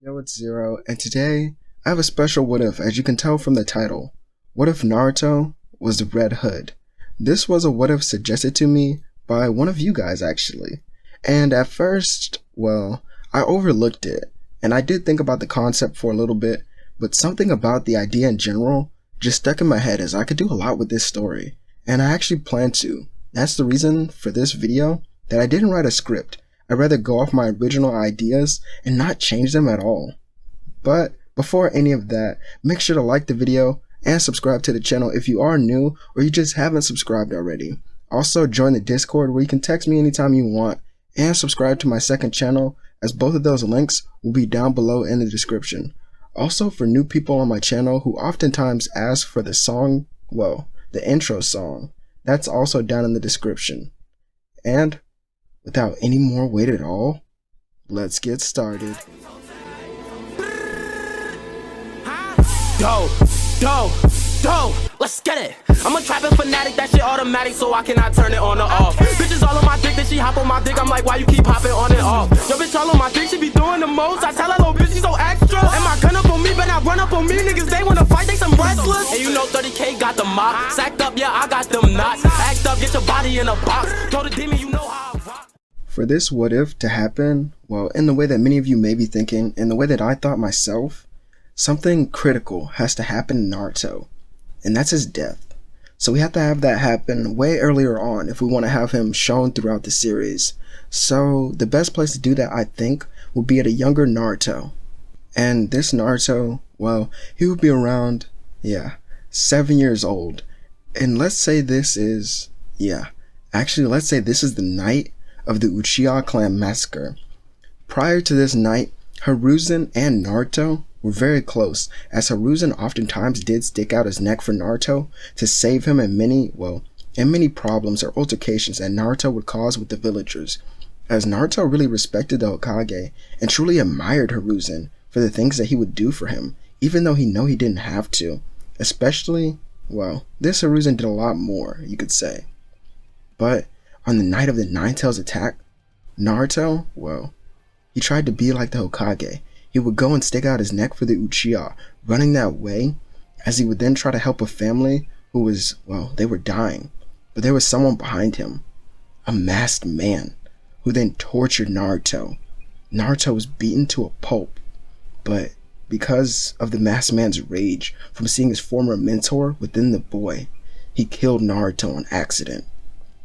Yo, it's Zero, and today I have a special what if, as you can tell from the title. What if Naruto was the Red Hood? This was a what if suggested to me by one of you guys, actually. And at first, I overlooked it, and I did think about the concept for a little bit, but something about the idea in general just stuck in my head as I could do a lot with this story, and I actually plan to. That's the reason for this video that I didn't write a script. I'd rather go off my original ideas and not change them at all. But before any of that, make sure to like the video and subscribe to the channel if you are new or you just haven't subscribed already. Also join the Discord where you can text me anytime you want, and subscribe to my second channel, as both of those links will be down below in the description. Also, for new people on my channel who oftentimes ask for the song, the intro song, that's also down in the description. And without any more wait at all, let's get started. Let's get it. I'm a trapping fanatic, that shit automatic, so I cannot turn it on or off. Bitches all on my dick, then she hop on my dick. I'm like, why you keep hopping on and off? Yo, bitch all on my dick, she be doing the most. I tell her, little bitch, she so extra. And my gun up on me, but not run up on me. Niggas, they wanna fight, they some wrestlers. And you know 30K got the mop. Sacked up, yeah, I got them knots. Act up, get your body in a box. Throw the demon, you know how I rock. For this what if to happen, in the way that many of you may be thinking, in the way that I thought myself, something critical has to happen in Naruto, and that's his death. So we have to have that happen way earlier on if we want to have him shown throughout the series. So the best place to do that, I think, would be at a younger Naruto. And this Naruto, he would be around, 7 years old. And let's say this is, let's say this is the night of the Uchiha clan massacre. Prior to this night, Hiruzen and Naruto were very close, as Hiruzen oftentimes did stick out his neck for Naruto to save him in many problems or altercations that Naruto would cause with the villagers, as Naruto really respected the Hokage and truly admired Hiruzen for the things that he would do for him, even though he knew he didn't have to. Especially, this Hiruzen did a lot more, you could say. But on the night of the Nine Tails attack, Naruto, he tried to be like the Hokage. He would go and stick out his neck for the Uchiha, running that way, as he would then try to help a family who was, they were dying. But there was someone behind him, a masked man, who then tortured Naruto. Naruto was beaten to a pulp, but because of the masked man's rage from seeing his former mentor within the boy, he killed Naruto on accident.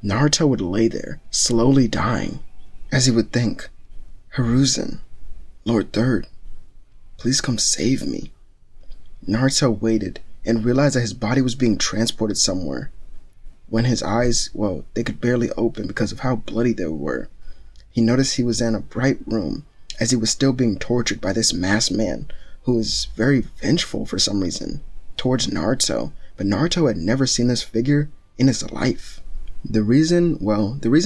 Naruto would lay there, slowly dying, as he would think, Hiruzen, Lord Third, please come save me. Naruto waited and realized that his body was being transported somewhere. When his eyes, they could barely open because of how bloody they were, he noticed he was in a bright room, as he was still being tortured by this masked man who was very vengeful for some reason towards Naruto, but Naruto had never seen this figure in his life. The reason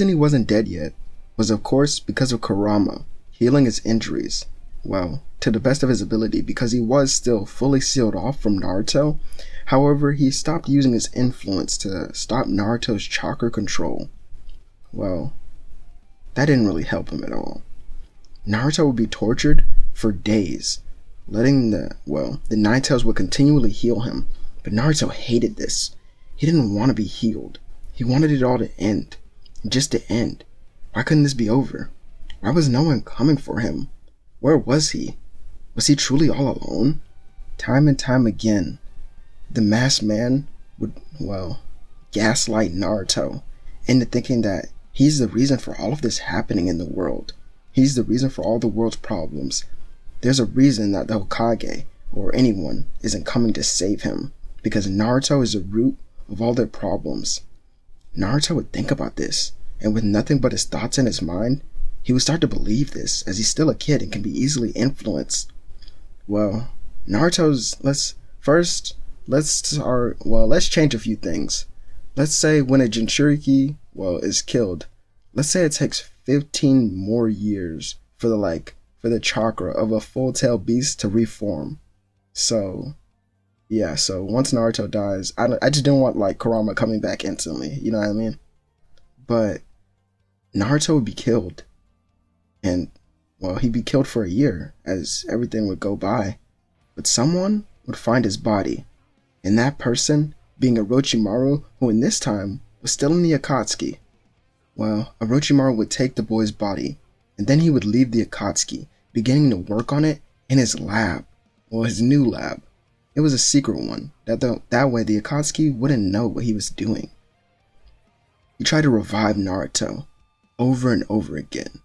he wasn't dead yet was, of course, because of Kurama healing his injuries, to the best of his ability, because he was still fully sealed off from Naruto. However, he stopped using his influence to stop Naruto's chakra control. That didn't really help him at all. Naruto would be tortured for days, letting the Nine Tails would continually heal him, but Naruto hated this. He didn't want to be healed. He wanted it all to end, just to end. Why couldn't this be over? Why was no one coming for him? Where was he? Was he truly all alone? Time and time again, the masked man would, gaslight Naruto into thinking that he's the reason for all of this happening in the world. He's the reason for all the world's problems. There's a reason that the Hokage, or anyone, isn't coming to save him, because Naruto is the root of all their problems. Naruto would think about this, and with nothing but his thoughts in his mind, he would start to believe this, as he's still a kid and can be easily influenced. Naruto's, let's change a few things. Let's say when a Jinchuriki, is killed, let's say it takes 15 more years for the chakra of a full-tail beast to reform. So once Naruto dies, I just didn't want Kurama coming back instantly, you know what I mean? But Naruto would be killed, and he'd be killed for a year as everything would go by. But someone would find his body, and that person being Orochimaru, who in this time was still in the Akatsuki. Orochimaru would take the boy's body, and then he would leave the Akatsuki, beginning to work on it in his lab, his new lab. It was a secret one, that way the Akatsuki wouldn't know what he was doing. He tried to revive Naruto over and over again,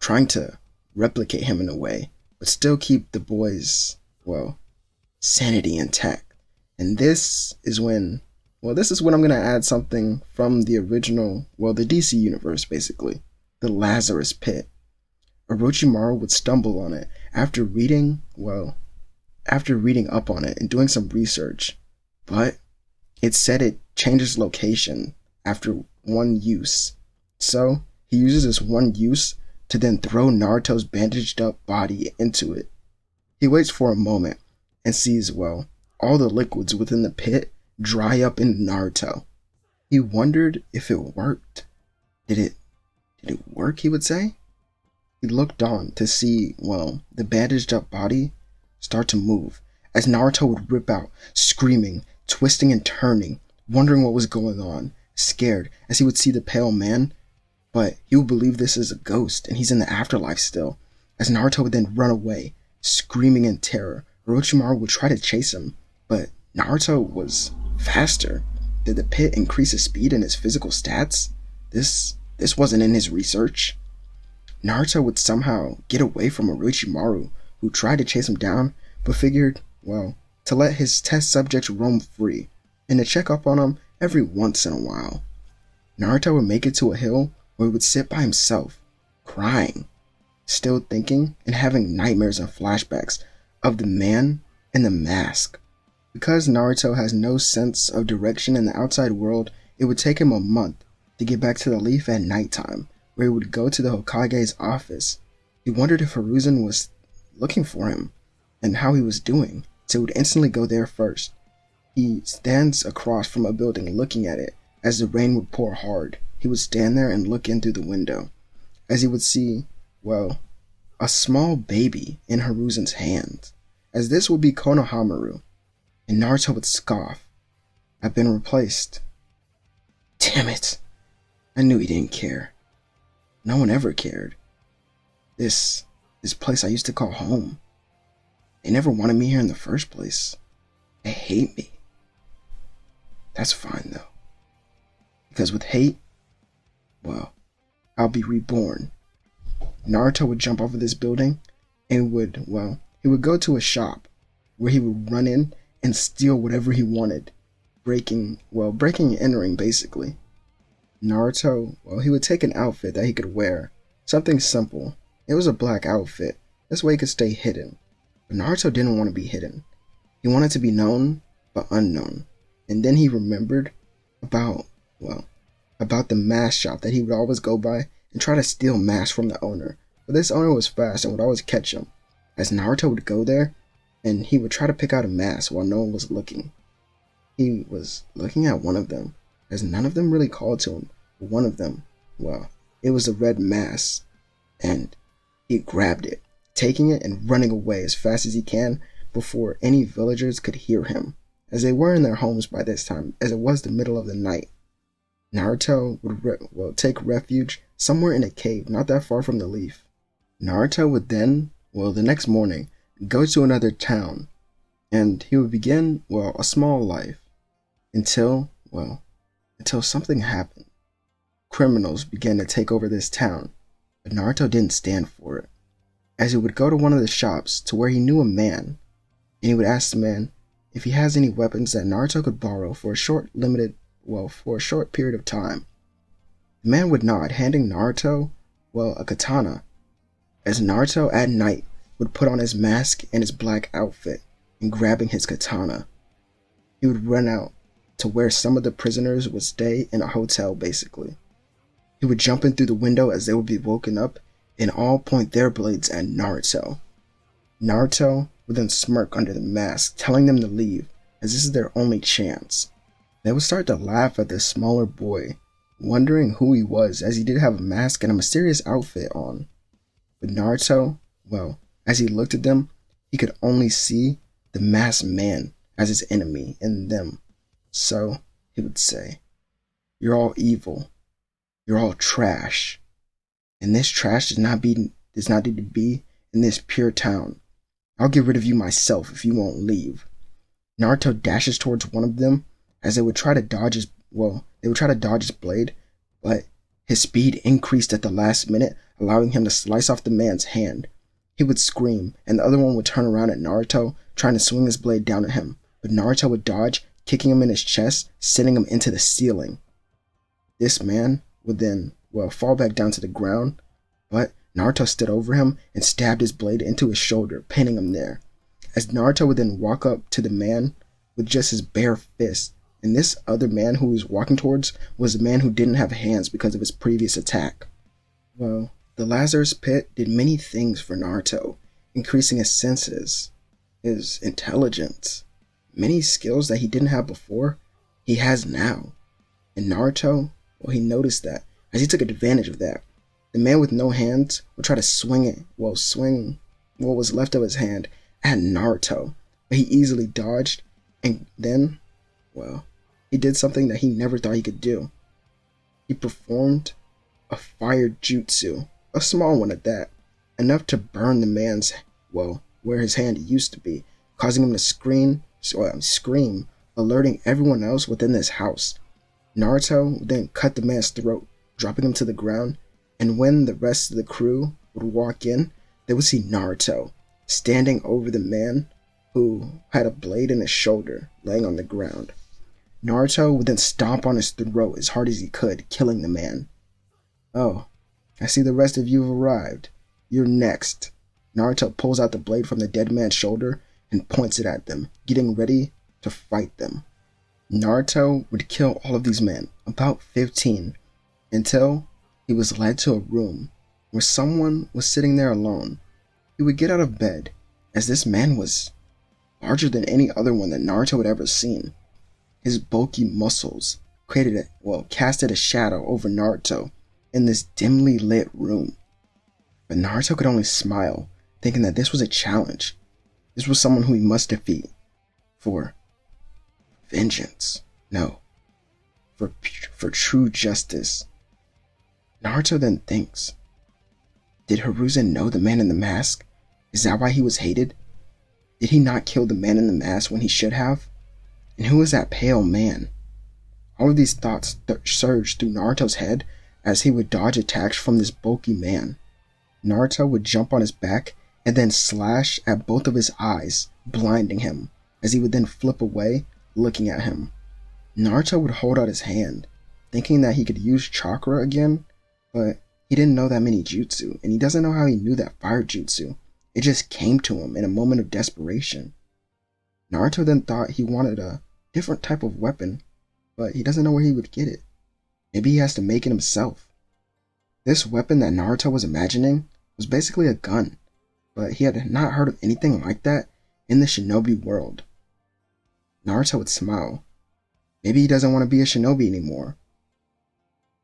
trying to replicate him in a way, but still keep the boy's, sanity intact. And this is when I'm going to add something from the original, the DC universe basically, the Lazarus Pit. Orochimaru would stumble on it after reading up on it and doing some research, but it said it changes location after one use. So he uses this one use to then throw Naruto's bandaged up body into it. He waits for a moment and sees, all the liquids within the pit dry up into Naruto. He wondered if it worked. Did it work, he would say? He looked on to see, the bandaged up body start to move as Naruto would rip out, screaming, twisting and turning, wondering what was going on, scared as he would see the pale man, but he would believe this is a ghost and he's in the afterlife still, as Naruto would then run away, screaming in terror. Orochimaru would try to chase him, but Naruto was faster. Did the pit increase his speed and his physical stats? This wasn't in his research. Naruto would somehow get away from Orochimaru, who tried to chase him down, but figured, to let his test subjects roam free, and to check up on him every once in a while. Naruto would make it to a hill where he would sit by himself, crying, still thinking and having nightmares and flashbacks of the man in the mask. Because Naruto has no sense of direction in the outside world, it would take him a month to get back to the Leaf at nighttime, where he would go to the Hokage's office. He wondered if Hiruzen was looking for him and how he was doing, so he would instantly go there first. He stands across from a building looking at it. As the rain would pour hard, he would stand there and look in through the window, as he would see, a small baby in Hiruzen's hands, as this would be Konohamaru, and Naruto would scoff. I've been replaced. Damn it. I knew he didn't care. No one ever cared. This place I used to call home. They never wanted me here in the first place. They hate me. That's fine though. Because with hate, I'll be reborn. Naruto would jump off of this building and he would go to a shop where he would run in and steal whatever he wanted, breaking and entering basically. Naruto, he would take an outfit that he could wear, something simple. It was a black outfit, this way he could stay hidden. But Naruto didn't want to be hidden. He wanted to be known, but unknown. And then he remembered about the mask shop that he would always go by and try to steal masks from the owner. But this owner was fast and would always catch him, as Naruto would go there and he would try to pick out a mask while no one was looking. He was looking at one of them, as none of them really called to him. But one of them, it was a red mask, and he grabbed it, taking it and running away as fast as he can before any villagers could hear him, as they were in their homes by this time, as it was the middle of the night. Naruto would take refuge somewhere in a cave not that far from the Leaf. Naruto would then, the next morning, go to another town, and he would begin, a small life, until something happened. Criminals began to take over this town, but Naruto didn't stand for it, as he would go to one of the shops to where he knew a man, and he would ask the man if he has any weapons that Naruto could borrow for a short period of time. The man would nod, handing Naruto, a katana, as Naruto at night would put on his mask and his black outfit, and grabbing his katana, he would run out to where some of the prisoners would stay in a hotel basically. He would jump in through the window as they would be woken up and all point their blades at Naruto. Naruto would then smirk under the mask, telling them to leave, as this is their only chance. They would start to laugh at this smaller boy, wondering who he was, as he did have a mask and a mysterious outfit on. But Naruto, well, as he looked at them, he could only see the masked man as his enemy in them. So he would say, "You're all evil. You're all trash. And this trash does not need to be in this pure town. I'll get rid of you myself if you won't leave." Naruto dashes towards one of them as they would try to dodge his blade, but his speed increased at the last minute, allowing him to slice off the man's hand. He would scream, and the other one would turn around at Naruto, trying to swing his blade down at him, but Naruto would dodge, kicking him in his chest, sending him into the ceiling. This man would then, fall back down to the ground, but Naruto stood over him and stabbed his blade into his shoulder, pinning him there. As Naruto would then walk up to the man with just his bare fist, and this other man who he was walking towards was a man who didn't have hands because of his previous attack. Well, the Lazarus Pit did many things for Naruto, increasing his senses, his intelligence, many skills that he didn't have before, he has now. And Naruto, he noticed that, as he took advantage of that. The man with no hands would try to swing what was left of his hand at Naruto, but he easily dodged, and then, he did something that he never thought he could do. He performed a fire jutsu, a small one at that, enough to burn the man's, where his hand used to be, causing him to scream, alerting everyone else within this house. Naruto would then cut the man's throat, dropping him to the ground, and when the rest of the crew would walk in, they would see Naruto standing over the man who had a blade in his shoulder, laying on the ground. Naruto would then stomp on his throat as hard as he could, killing the man. "Oh, I see the rest of you have arrived. You're next." Naruto pulls out the blade from the dead man's shoulder and points it at them, getting ready to fight them. Naruto would kill all of these men, about 15, until he was led to a room where someone was sitting there alone. He would get out of bed, as this man was larger than any other one that Naruto had ever seen. His bulky muscles casted a shadow over Naruto in this dimly lit room. But Naruto could only smile, thinking that this was a challenge. This was someone who he must defeat. For vengeance. No. For true justice. Naruto then thinks, did Hiruzen know the man in the mask? Is that why he was hated? Did he not kill the man in the mask when he should have? And who is that pale man? All of these thoughts surged through Naruto's head as he would dodge attacks from this bulky man. Naruto would jump on his back and then slash at both of his eyes, blinding him, as he would then flip away, looking at him. Naruto would hold out his hand, thinking that he could use chakra again, but he didn't know that many jutsu, and he doesn't know how he knew that fire jutsu. It just came to him in a moment of desperation. Naruto then thought he wanted a different type of weapon, but he doesn't know where he would get it. Maybe he has to make it himself. This weapon that Naruto was imagining was basically a gun, but he had not heard of anything like that in the shinobi world. Naruto would smile. Maybe he doesn't want to be a shinobi anymore.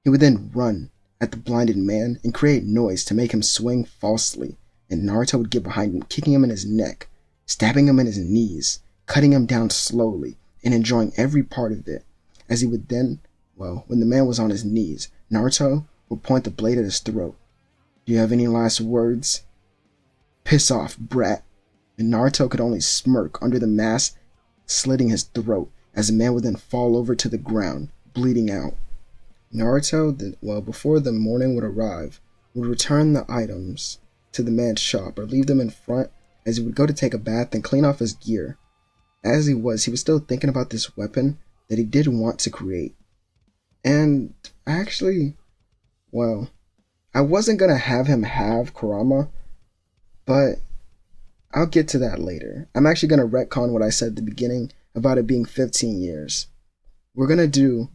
He would then run at the blinded man and create noise to make him swing falsely, and Naruto would get behind him, kicking him in his neck, stabbing him in his knees, cutting him down slowly, and enjoying every part of it. As he would then, when the man was on his knees, Naruto would point the blade at his throat. "Do you have any last words?" "Piss off, brat." And Naruto could only smirk under the mask, slitting his throat, as the man would then fall over to the ground, bleeding out. Naruto, before the morning would arrive, would return the items to the man's shop or leave them in front as he would go to take a bath and clean off his gear. As he was still thinking about this weapon that he did want to create. And actually, I wasn't going to have him have Kurama, but I'll get to that later. I'm actually going to retcon what I said at the beginning about it being 15 years. We're going to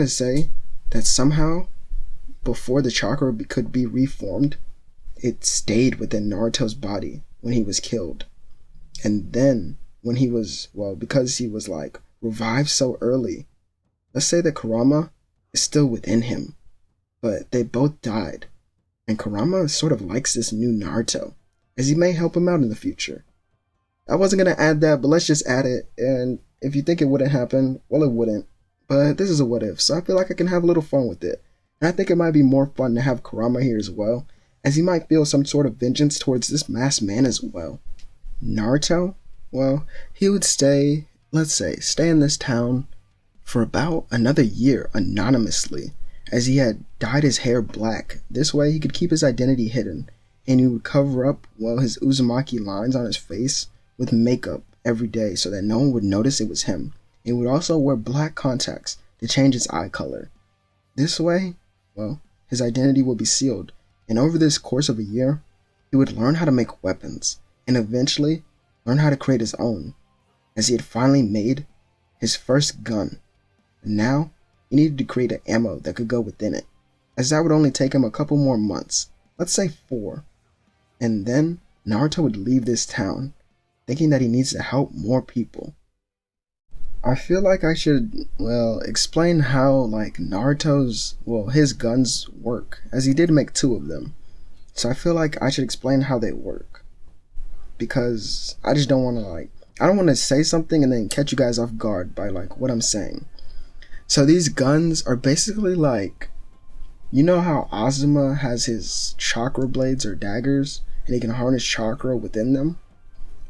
say that somehow, before the chakra could be reformed, it stayed within Naruto's body when he was killed. And then, when he was, because he was revived so early, let's say that Kurama is still within him. but they both died. And Kurama sort of likes this new Naruto, as he may help him out in the future. I wasn't going to add that, but let's just add it, and if you think it wouldn't happen, well, it wouldn't. But this is a what if, so I feel like I can have a little fun with it. And I think it might be more fun to have Kurama here as well, as he might feel some sort of vengeance towards this masked man as well. Naruto? Well, he would stay in this town for about another year anonymously, as he had dyed his hair black. This way he could keep his identity hidden, and he would cover up, his Uzumaki lines on his face with makeup every day so that no one would notice it was him. He would also wear black contacts to change his eye color. This way, his identity would be sealed, and over this course of a year, he would learn how to make weapons, and eventually learn how to create his own, as he had finally made his first gun. And now, he needed to create an ammo that could go within it, as that would only take him a couple more months, let's say 4. And then, Naruto would leave this town, thinking that he needs to help more people. I feel like I should, explain how, Naruto's, his guns work, as he did make 2 of them. So I feel like I should explain how they work. Because I just don't want to, I don't want to say something and then catch you guys off guard by, what I'm saying. So these guns are basically you know how Azuma has his chakra blades or daggers, and he can harness chakra within them?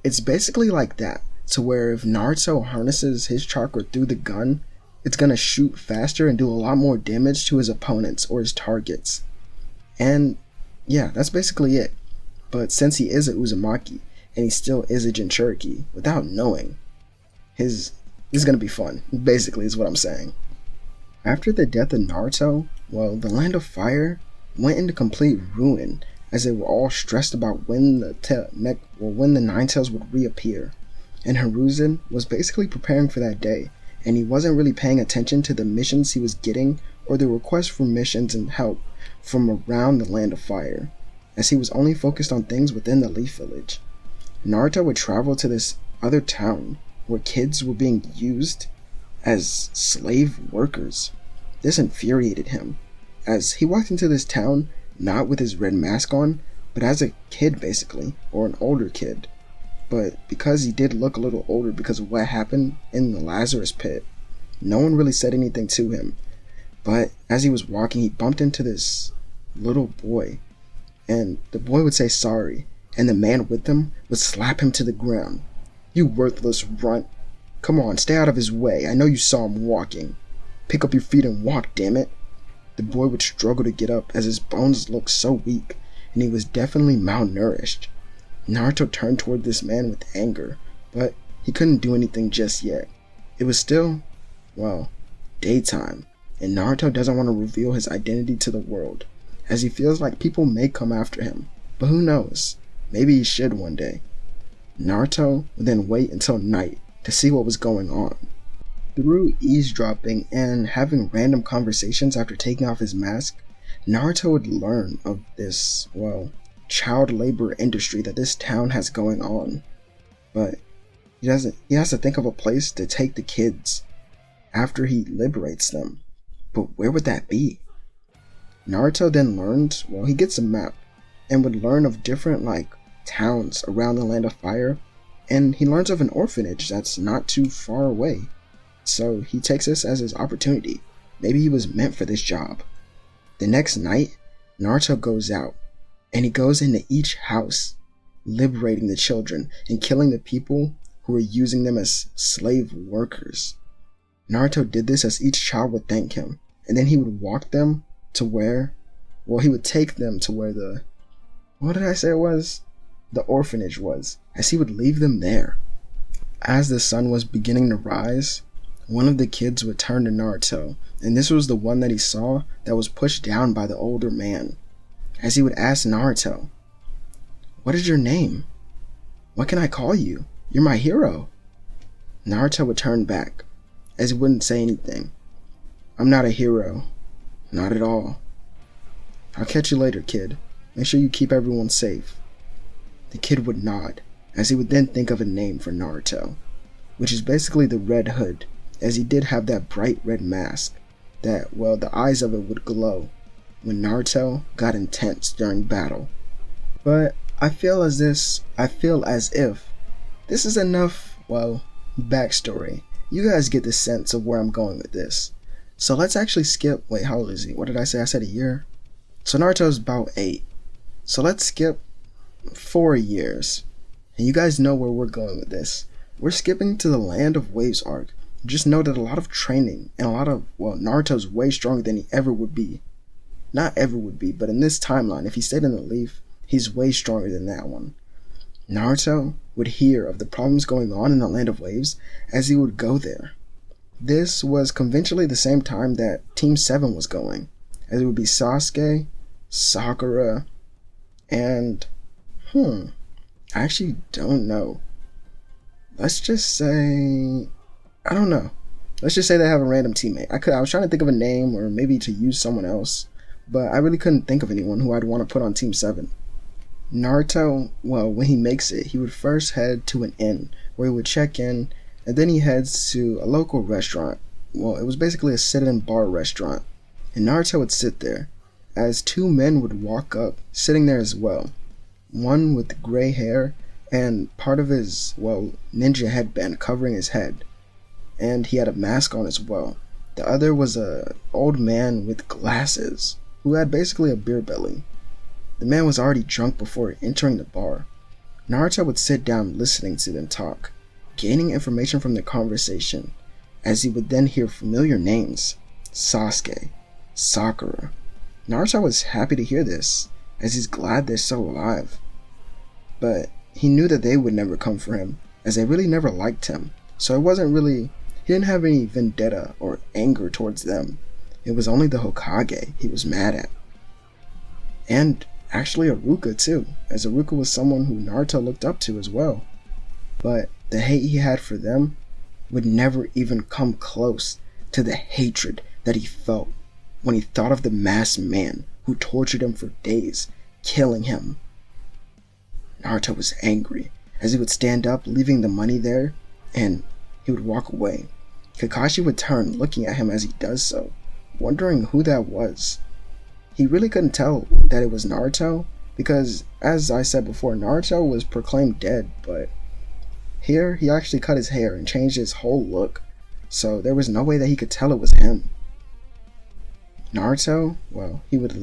It's basically like that, to where if Naruto harnesses his chakra through the gun, it's gonna shoot faster and do a lot more damage to his opponents or his targets. And yeah, that's basically it. But since he is a Uzumaki, and he still is a Jinchuriki, without knowing, this is gonna be fun, basically is what I'm saying. After the death of Naruto, the Land of Fire went into complete ruin, as they were all stressed about when the Nine Tails would reappear. And Hiruzen was basically preparing for that day, and he wasn't really paying attention to the missions he was getting or the requests for missions and help from around the Land of Fire, as he was only focused on things within the Leaf Village. Naruto would travel to this other town where kids were being used as slave workers. This infuriated him, as he walked into this town not with his red mask on, but as a kid basically, or an older kid. But because he did look a little older because of what happened in the Lazarus pit, no one really said anything to him. But as he was walking, he bumped into this little boy, and the boy would say sorry, and the man with him would slap him to the ground. "You worthless runt. Come on, stay out of his way. I know you saw him walking. Pick up your feet and walk, damn it." The boy would struggle to get up as his bones looked so weak, and he was definitely malnourished. Naruto turned toward this man with anger, but he couldn't do anything just yet. It was still, daytime, and Naruto doesn't want to reveal his identity to the world, as he feels like people may come after him, but who knows, maybe he should one day. Naruto would then wait until night to see what was going on. Through eavesdropping and having random conversations after taking off his mask, Naruto would learn of this, child labor industry that this town has going on. But he has to think of a place to take the kids after he liberates them. But where would that be? Naruto then learned, he gets a map and would learn of different towns around the Land of Fire, and he learns of an orphanage that's not too far away. So he takes this as his opportunity. Maybe he was meant for this job. The next night, Naruto goes out, and he goes into each house, liberating the children and killing the people who were using them as slave workers. Naruto did this as each child would thank him, and then he would walk them to where, he would take them to where the orphanage was, as he would leave them there. As the sun was beginning to rise, one of the kids would turn to Naruto, and this was the one that he saw that was pushed down by the older man, as he would ask Naruto, "What is your name? What can I call you? You're my hero." Naruto would turn back, as he wouldn't say anything. "I'm not a hero. Not at all. I'll catch you later, kid. Make sure you keep everyone safe." The kid would nod, as he would then think of a name for Naruto, which is basically the Red Hood, as he did have that bright red mask that, the eyes of it would glow. when Naruto got intense during battle. But I feel as if this is enough, well, backstory. You guys get the sense of where I'm going with this. So let's actually skip, wait, how old is he? What did I say? I said a year? So Naruto's about 8. So let's skip 4 years. And you guys know where we're going with this. We're skipping to the Land of Waves arc. Just know that a lot of training and Naruto's way stronger than he ever would be. Not ever would be, but in this timeline, if he stayed in the leaf, he's way stronger than that one. Naruto would hear of the problems going on in the Land of Waves as he would go there. This was conventionally the same time that Team 7 was going, as it would be Sasuke, Sakura, and I actually don't know. Let's just say, I don't know. Let's just say they have a random teammate. I was trying to think of a name or maybe to use someone else, but I really couldn't think of anyone who I'd want to put on Team 7. Naruto, well, when he makes it, he would first head to an inn where he would check in, and then he heads to a local restaurant. Well, it was basically a sit-in bar restaurant, and Naruto would sit there, as 2 men would walk up, sitting there as well. One with gray hair and part of his, ninja headband covering his head, and he had a mask on as well. The other was a old man with glasses, who had basically a beer belly. The man was already drunk before entering the bar. Naruto would sit down listening to them talk, gaining information from their conversation, as he would then hear familiar names: Sasuke, Sakura. Naruto was happy to hear this, as he's glad they're still alive. But he knew that they would never come for him, as they really never liked him, so he didn't have any vendetta or anger towards them. It was only the Hokage he was mad at. And actually Iruka too, as Iruka was someone who Naruto looked up to as well. But the hate he had for them would never even come close to the hatred that he felt when he thought of the masked man who tortured him for days, killing him. Naruto was angry, as he would stand up, leaving the money there, and he would walk away. Kakashi would turn, looking at him as he does so, wondering who that was. He really couldn't tell that it was Naruto, because, as I said before, Naruto was proclaimed dead, but here he actually cut his hair and changed his whole look, so there was no way that he could tell it was him. Naruto, he would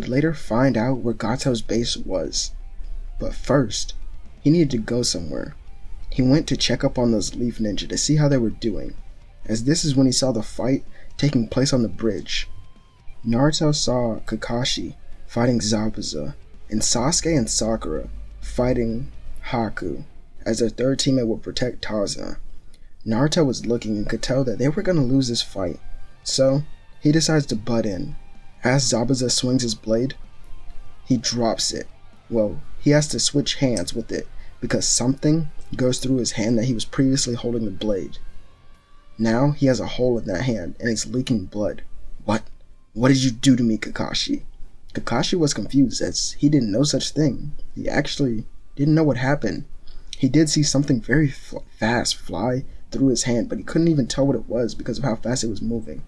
later find out where Gato's base was. But first, he needed to go somewhere. He went to check up on those Leaf Ninja to see how they were doing, as this is when he saw the fight taking place on the bridge. Naruto saw Kakashi fighting Zabuza, and Sasuke and Sakura fighting Haku, as their third teammate would protect Tarzan. Naruto was looking and could tell that they were going to lose this fight, so he decides to butt in. As Zabuza swings his blade, he drops it. He has to switch hands with it because something goes through his hand that he was previously holding the blade. Now he has a hole in that hand and it's leaking blood. What did you do to me, Kakashi? Kakashi was confused as he didn't know such thing. He actually didn't know what happened. He did see something very fast fly through his hand, but he couldn't even tell what it was because of how fast it was moving.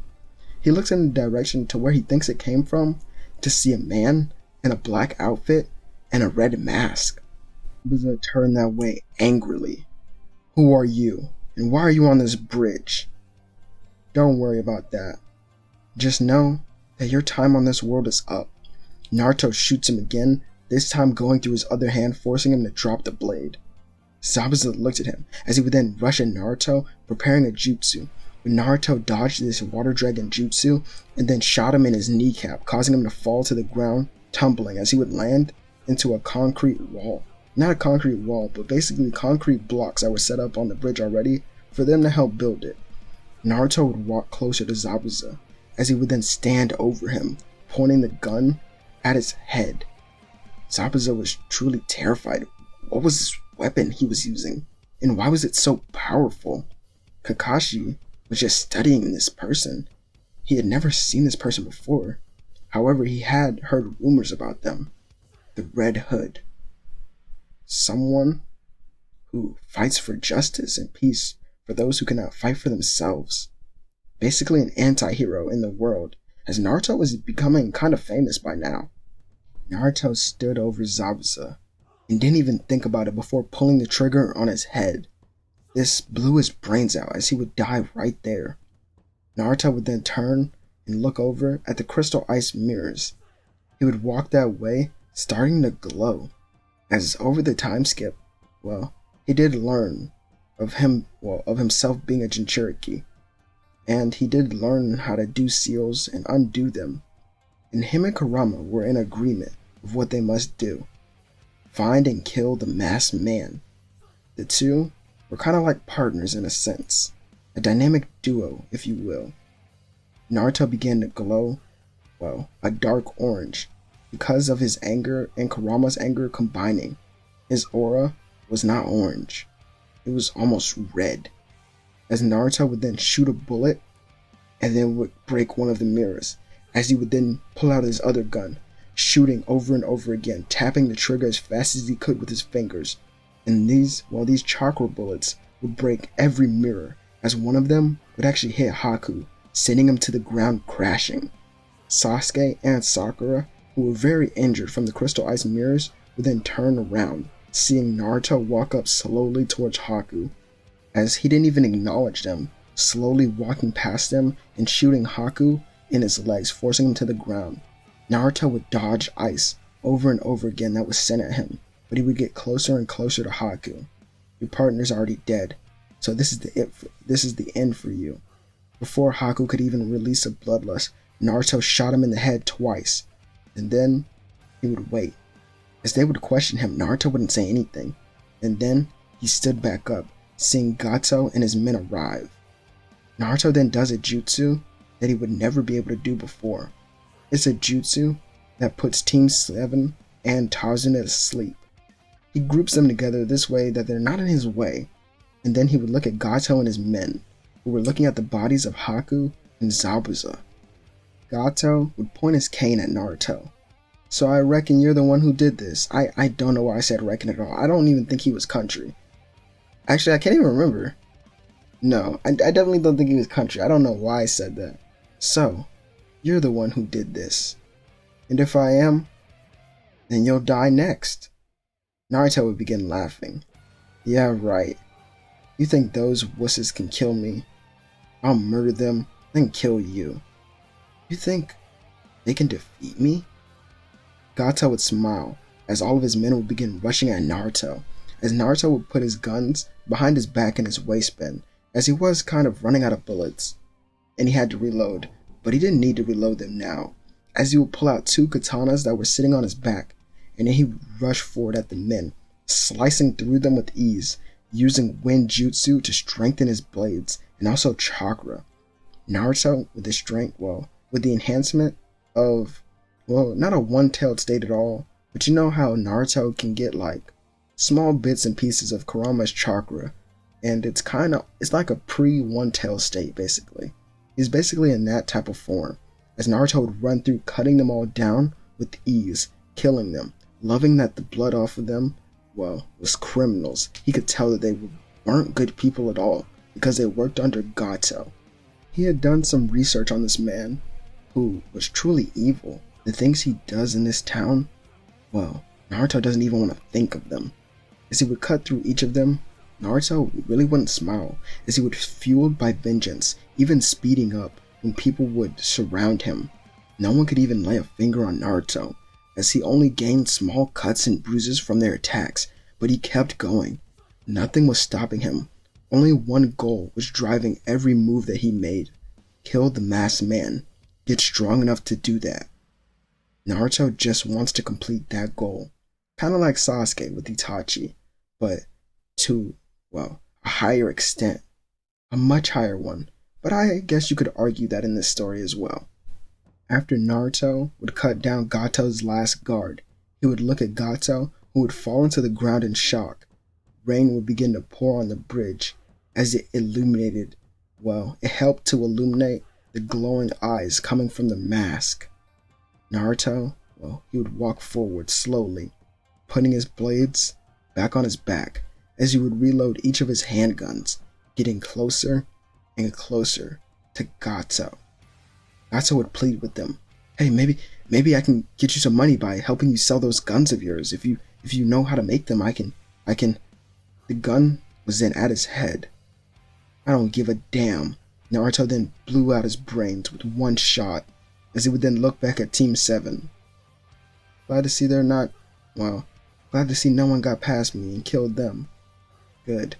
He looks in the direction to where he thinks it came from to see a man in a black outfit and a red mask. Zabuza turned that way angrily. Who are you? And why are you on this bridge? Don't worry about that. Just know that your time on this world is up. Naruto shoots him again, this time going through his other hand, forcing him to drop the blade. Zabuza looked at him as he would then rush at Naruto, preparing a jutsu. But Naruto dodged this water dragon jutsu and then shot him in his kneecap, causing him to fall to the ground, tumbling as he would land into a concrete wall. Not a concrete wall, but basically concrete blocks that were set up on the bridge already for them to help build it. Naruto would walk closer to Zabuza, as he would then stand over him, pointing the gun at his head. Zabuza was truly terrified. What was this weapon he was using, and why was it so powerful? Kakashi was just studying this person. He had never seen this person before. However, he had heard rumors about them. The Red Hood. Someone who fights for justice and peace for those who cannot fight for themselves. Basically an anti-hero in the world, as Naruto was becoming kind of famous by now. Naruto stood over Zabuza and didn't even think about it before pulling the trigger on his head. This blew his brains out as he would die right there. Naruto would then turn and look over at the crystal ice mirrors. He would walk that way, starting to glow. As over the time skip, he did learn of himself being a Jinchuriki. And he did learn how to do seals and undo them. And him and Kurama were in agreement of what they must do. Find and kill the masked man. The two were kind of like partners in a sense. A dynamic duo, if you will. Naruto began to glow, a dark orange. Because of his anger and Kurama's anger combining, his aura was not orange. It was almost red. As Naruto would then shoot a bullet and then would break one of the mirrors, as he would then pull out his other gun, shooting over and over again, tapping the trigger as fast as he could with his fingers. And these chakra bullets would break every mirror, as one of them would actually hit Haku, sending him to the ground crashing. Sasuke and Sakura, who were very injured from the crystal ice mirrors, would then turn around, seeing Naruto walk up slowly towards Haku, as he didn't even acknowledge them, slowly walking past them and shooting Haku in his legs, forcing him to the ground. Naruto would dodge ice over and over again that was sent at him, but he would get closer and closer to Haku. Your partner's already dead, so this is the end for you. Before Haku could even release a bloodlust, Naruto shot him in the head twice, and then he would wait. As they would question him, Naruto wouldn't say anything, and then he stood back up, seeing Gato and his men arrive. Naruto then does a jutsu that he would never be able to do before. It's a jutsu that puts Team 7 and Tazuna to sleep. He groups them together this way that they're not in his way, and then he would look at Gato and his men, who were looking at the bodies of Haku and Zabuza. Gato would point his cane at Naruto. So I reckon you're the one who did this. I don't know why I said reckon at all. I don't even think he was country. Actually, I can't even remember. No, I definitely don't think he was country. I don't know why I said that. So, you're the one who did this. And if I am, then you'll die next. Naruto would begin laughing. Yeah, right. You think those wusses can kill me? I'll murder them, then kill you. You think they can defeat me? Gato would smile as all of his men would begin rushing at Naruto, as Naruto would put his guns behind his back in his waistband, as he was kind of running out of bullets, and he had to reload, but he didn't need to reload them now, as he would pull out two katanas that were sitting on his back, and then he would rush forward at the men, slicing through them with ease, using wind jutsu to strengthen his blades, and also chakra. Naruto, with his strength, with the enhancement of, not a one-tailed state at all, but you know how Naruto can get like small bits and pieces of Kurama's chakra, and it's like a pre-one-tail state basically. He's basically in that type of form, as Naruto would run through cutting them all down with ease, killing them, loving that the blood off of them, was criminals. He could tell that they weren't good people at all, because they worked under Gato. He had done some research on this man, who was truly evil. The things he does in this town, Naruto doesn't even want to think of them. As he would cut through each of them, Naruto really wouldn't smile, as he would fueled by vengeance, even speeding up when people would surround him. No one could even lay a finger on Naruto, as he only gained small cuts and bruises from their attacks, but he kept going. Nothing was stopping him. Only one goal was driving every move that he made. Kill the masked man. Get strong enough to do that. Naruto just wants to complete that goal. Kind of like Sasuke with Itachi, but to, a higher extent. A much higher one, but I guess you could argue that in this story as well. After Naruto would cut down Gato's last guard, he would look at Gato, who would fall into the ground in shock. Rain would begin to pour on the bridge as it illuminated, it helped to illuminate the glowing eyes coming from the mask. Naruto, he would walk forward slowly, putting his blades back on his back as he would reload each of his handguns, getting closer and closer to Gato. Natsuko would plead with them. Hey, maybe I can get you some money by helping you sell those guns of yours. If you know how to make them, I can. The gun was then at his head. I don't give a damn. Naruto then blew out his brains with one shot, as he would then look back at Team 7. Glad to see glad to see no one got past me and killed them. Good.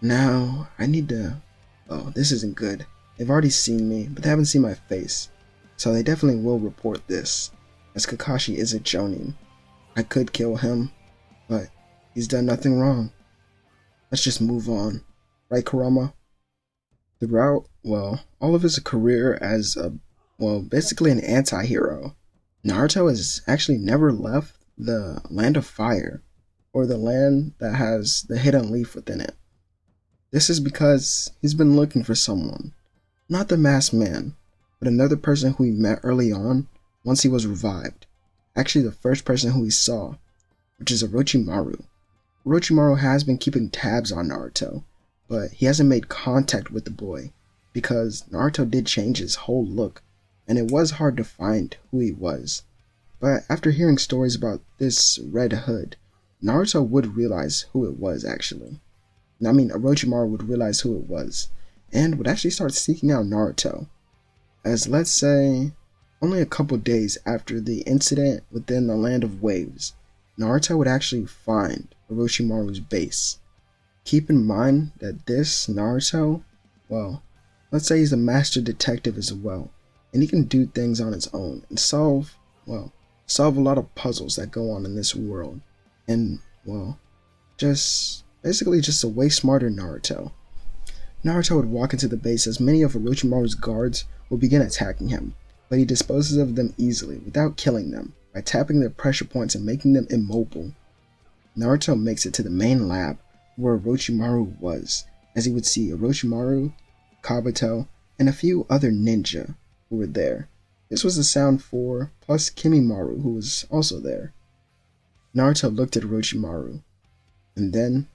Now, I need to... Oh, this isn't good. They've already seen me, but they haven't seen my face. So they definitely will report this, as Kakashi is a Jonin. I could kill him, but he's done nothing wrong. Let's just move on. Right, Kurama? Throughout, all of his career as basically an anti-hero, Naruto has actually never left the Land of Fire, or the land that has the hidden leaf within it. This is because he's been looking for someone. Not the masked man, but another person who he met early on, once he was revived. Actually the first person who he saw, which is Orochimaru. Orochimaru has been keeping tabs on Naruto, but he hasn't made contact with the boy, because Naruto did change his whole look, and it was hard to find who he was. But after hearing stories about this Red Hood, Naruto would realize who it was actually. Orochimaru would realize who it was, and would actually start seeking out Naruto. As let's say, only a couple days after the incident within the Land of Waves, Naruto would actually find Orochimaru's base. Keep in mind that this Naruto, let's say he's a master detective as well, and he can do things on his own and solve a lot of puzzles that go on in this world. And, basically just a way smarter Naruto. Naruto would walk into the base as many of Orochimaru's guards would begin attacking him, but he disposes of them easily without killing them by tapping their pressure points and making them immobile. Naruto makes it to the main lab where Orochimaru was, as he would see Orochimaru, Kabuto, and a few other ninja who were there. This was the Sound 4 plus Kimimaro, who was also there. Naruto looked at Orochimaru, and then,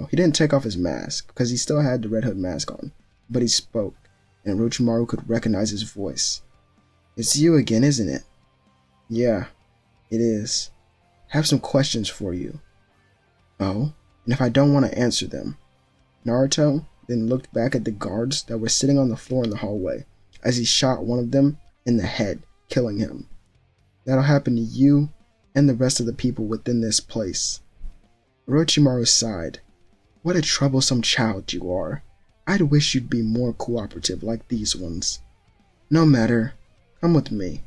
he didn't take off his mask, because he still had the Red Hood mask on, but he spoke, and Orochimaru could recognize his voice. It's you again, isn't it? Yeah, it is. I have some questions for you. Oh, and if I don't want to answer them. Naruto then looked back at the guards that were sitting on the floor in the hallway, as he shot one of them in the head, killing him. That'll happen to you and the rest of the people within this place. Orochimaru sighed. What a troublesome child you are. I'd wish you'd be more cooperative like these ones. No matter, come with me.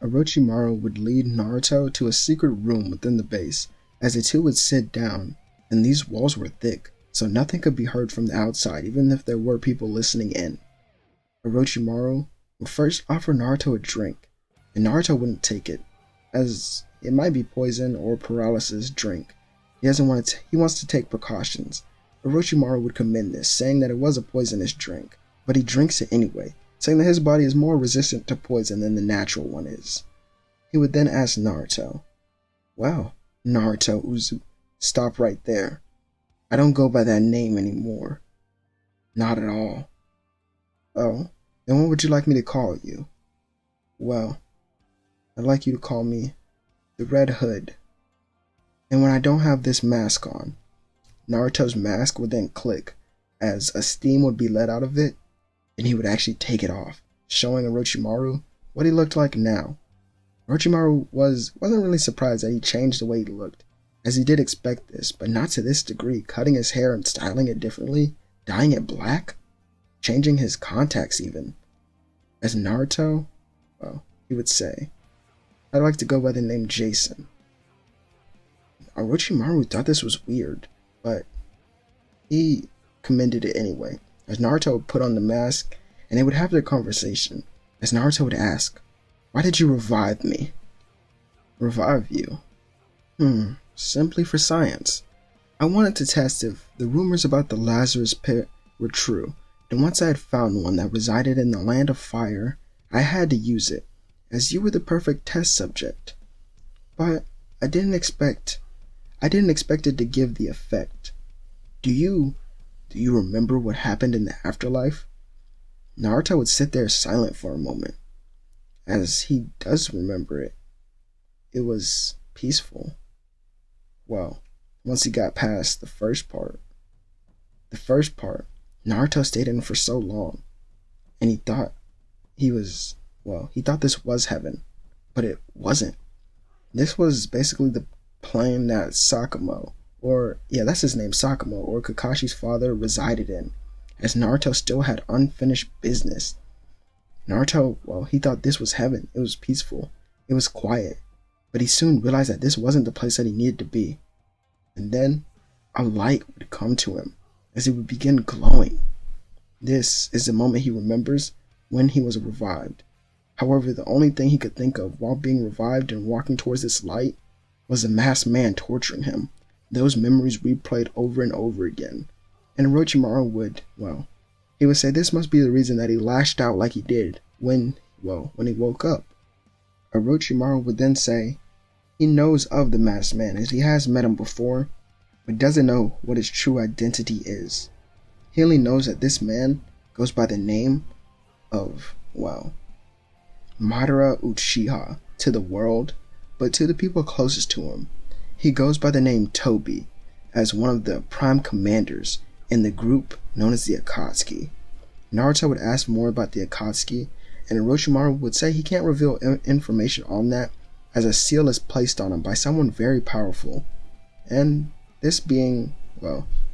Orochimaru would lead Naruto to a secret room within the base, as the two would sit down, and these walls were thick, so nothing could be heard from the outside even if there were people listening in. Orochimaru would first offer Naruto a drink, and Naruto wouldn't take it, as it might be poison or paralysis drink. He wants to take precautions. Orochimaru would commend this, saying that it was a poisonous drink, but he drinks it anyway, saying that his body is more resistant to poison than the natural one is. He would then ask Naruto, Well, Naruto Uzu, stop right there. I don't go by that name anymore. Not at all. Oh, then what would you like me to call you? Well, I'd like you to call me the Red Hood. And when I don't have this mask on, Naruto's mask would then click, as a steam would be let out of it, and he would actually take it off, showing Orochimaru what he looked like now. Orochimaru wasn't really surprised that he changed the way he looked, as he did expect this, but not to this degree, cutting his hair and styling it differently, dyeing it black, changing his contacts even. As Naruto, he would say, I'd like to go by the name Jason. Orochimaru thought this was weird, but he commended it anyway, as Naruto would put on the mask, and they would have their conversation, as Naruto would ask, Why did you revive me? Revive you? Simply for science. I wanted to test if the rumors about the Lazarus Pit were true, and once I had found one that resided in the Land of Fire, I had to use it, as you were the perfect test subject. But I didn't expect it to give the effect. Do you remember what happened in the afterlife? Naruto would sit there silent for a moment. As he does remember it, it was peaceful. Well, once he got past the first part, Naruto stayed in for so long, and he thought he thought this was heaven, but it wasn't. This was basically the plane that that's his name, Sakamo, or Kakashi's father, resided in, as Naruto still had unfinished business. Naruto, he thought this was heaven. It was peaceful. It was quiet. But he soon realized that this wasn't the place that he needed to be. And then a light would come to him as it would begin glowing. This is the moment he remembers when he was revived. However, the only thing he could think of while being revived and walking towards this light was the masked man torturing him. Those memories replayed over and over again. And Orochimaru would say this must be the reason that he lashed out like he did when he woke up. Orochimaru would then say he knows of the masked man as he has met him before, but doesn't know what his true identity is. He only knows that this man goes by the name of, Madara Uchiha to the world, but to the people closest to him, he goes by the name Tobi, as one of the prime commanders in the group known as the Akatsuki. Naruto would ask more about the Akatsuki, and Orochimaru would say he can't reveal information on that as a seal is placed on him by someone very powerful. And this being,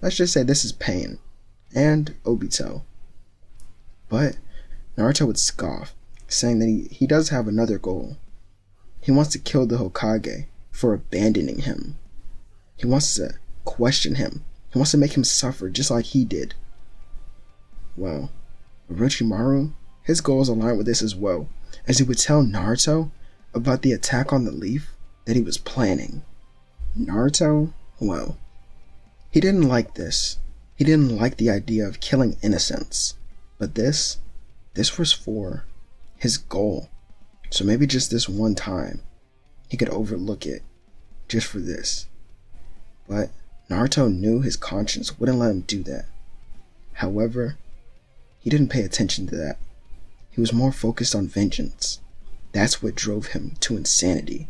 let's just say this is Pain and Obito. But Naruto would scoff, saying that he does have another goal. He wants to kill the Hokage for abandoning him. He wants to question him. He wants to make him suffer just like he did. Orochimaru, his goals align with this as well, as he would tell Naruto about the attack on the leaf that he was planning. Naruto, he didn't like this. He didn't like the idea of killing innocents. But this was for his goal. So maybe just this one time, he could overlook it just for this. But Naruto knew his conscience wouldn't let him do that. However, he didn't pay attention to that. He was more focused on vengeance. That's what drove him to insanity.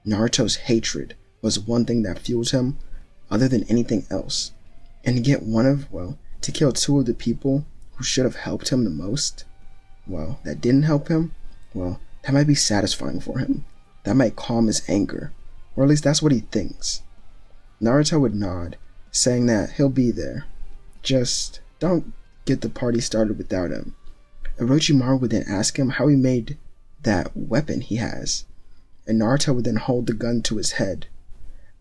Naruto's hatred was one thing that fuels him other than anything else. And to get to kill two of the people who should have helped him the most, that didn't help him, that might be satisfying for him. That might calm his anger, or at least that's what he thinks. Naruto would nod, saying that he'll be there. Just don't get the party started without him. Orochimaru would then ask him how he made that weapon he has, and Naruto would then hold the gun to his head.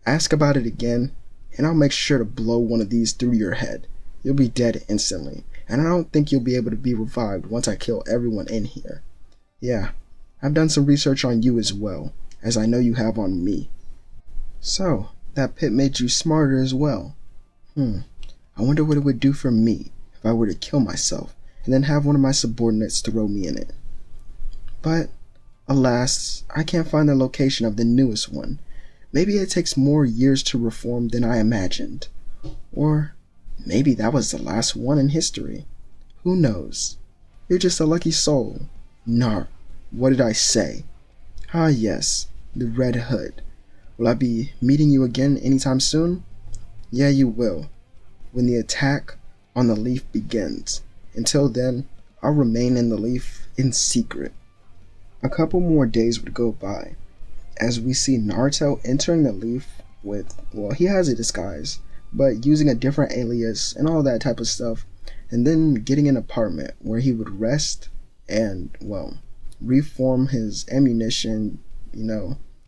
Ask about it again, and I'll make sure to blow one of these through your head. You'll be dead instantly, and I don't think you'll be able to be revived once I kill everyone in here. Yeah, I've done some research on you as well, as I know you have on me. So, that pit made you smarter as well. I wonder what it would do for me if I were to kill myself and then have one of my subordinates throw me in it. But, alas, I can't find the location of the newest one. Maybe it takes more years to reform than I imagined. Or maybe that was the last one in history. Who knows? You're just a lucky soul. Nar, what did I say? Ah yes, the Red Hood. Will I be meeting you again anytime soon? Yeah, you will, when the attack on the leaf begins. Until then, I'll remain in the leaf in secret. A couple more days would go by, as we see Naruto entering the leaf with, he has a disguise, but using a different alias and all that type of stuff, and then getting an apartment where he would rest and, reform his ammunition,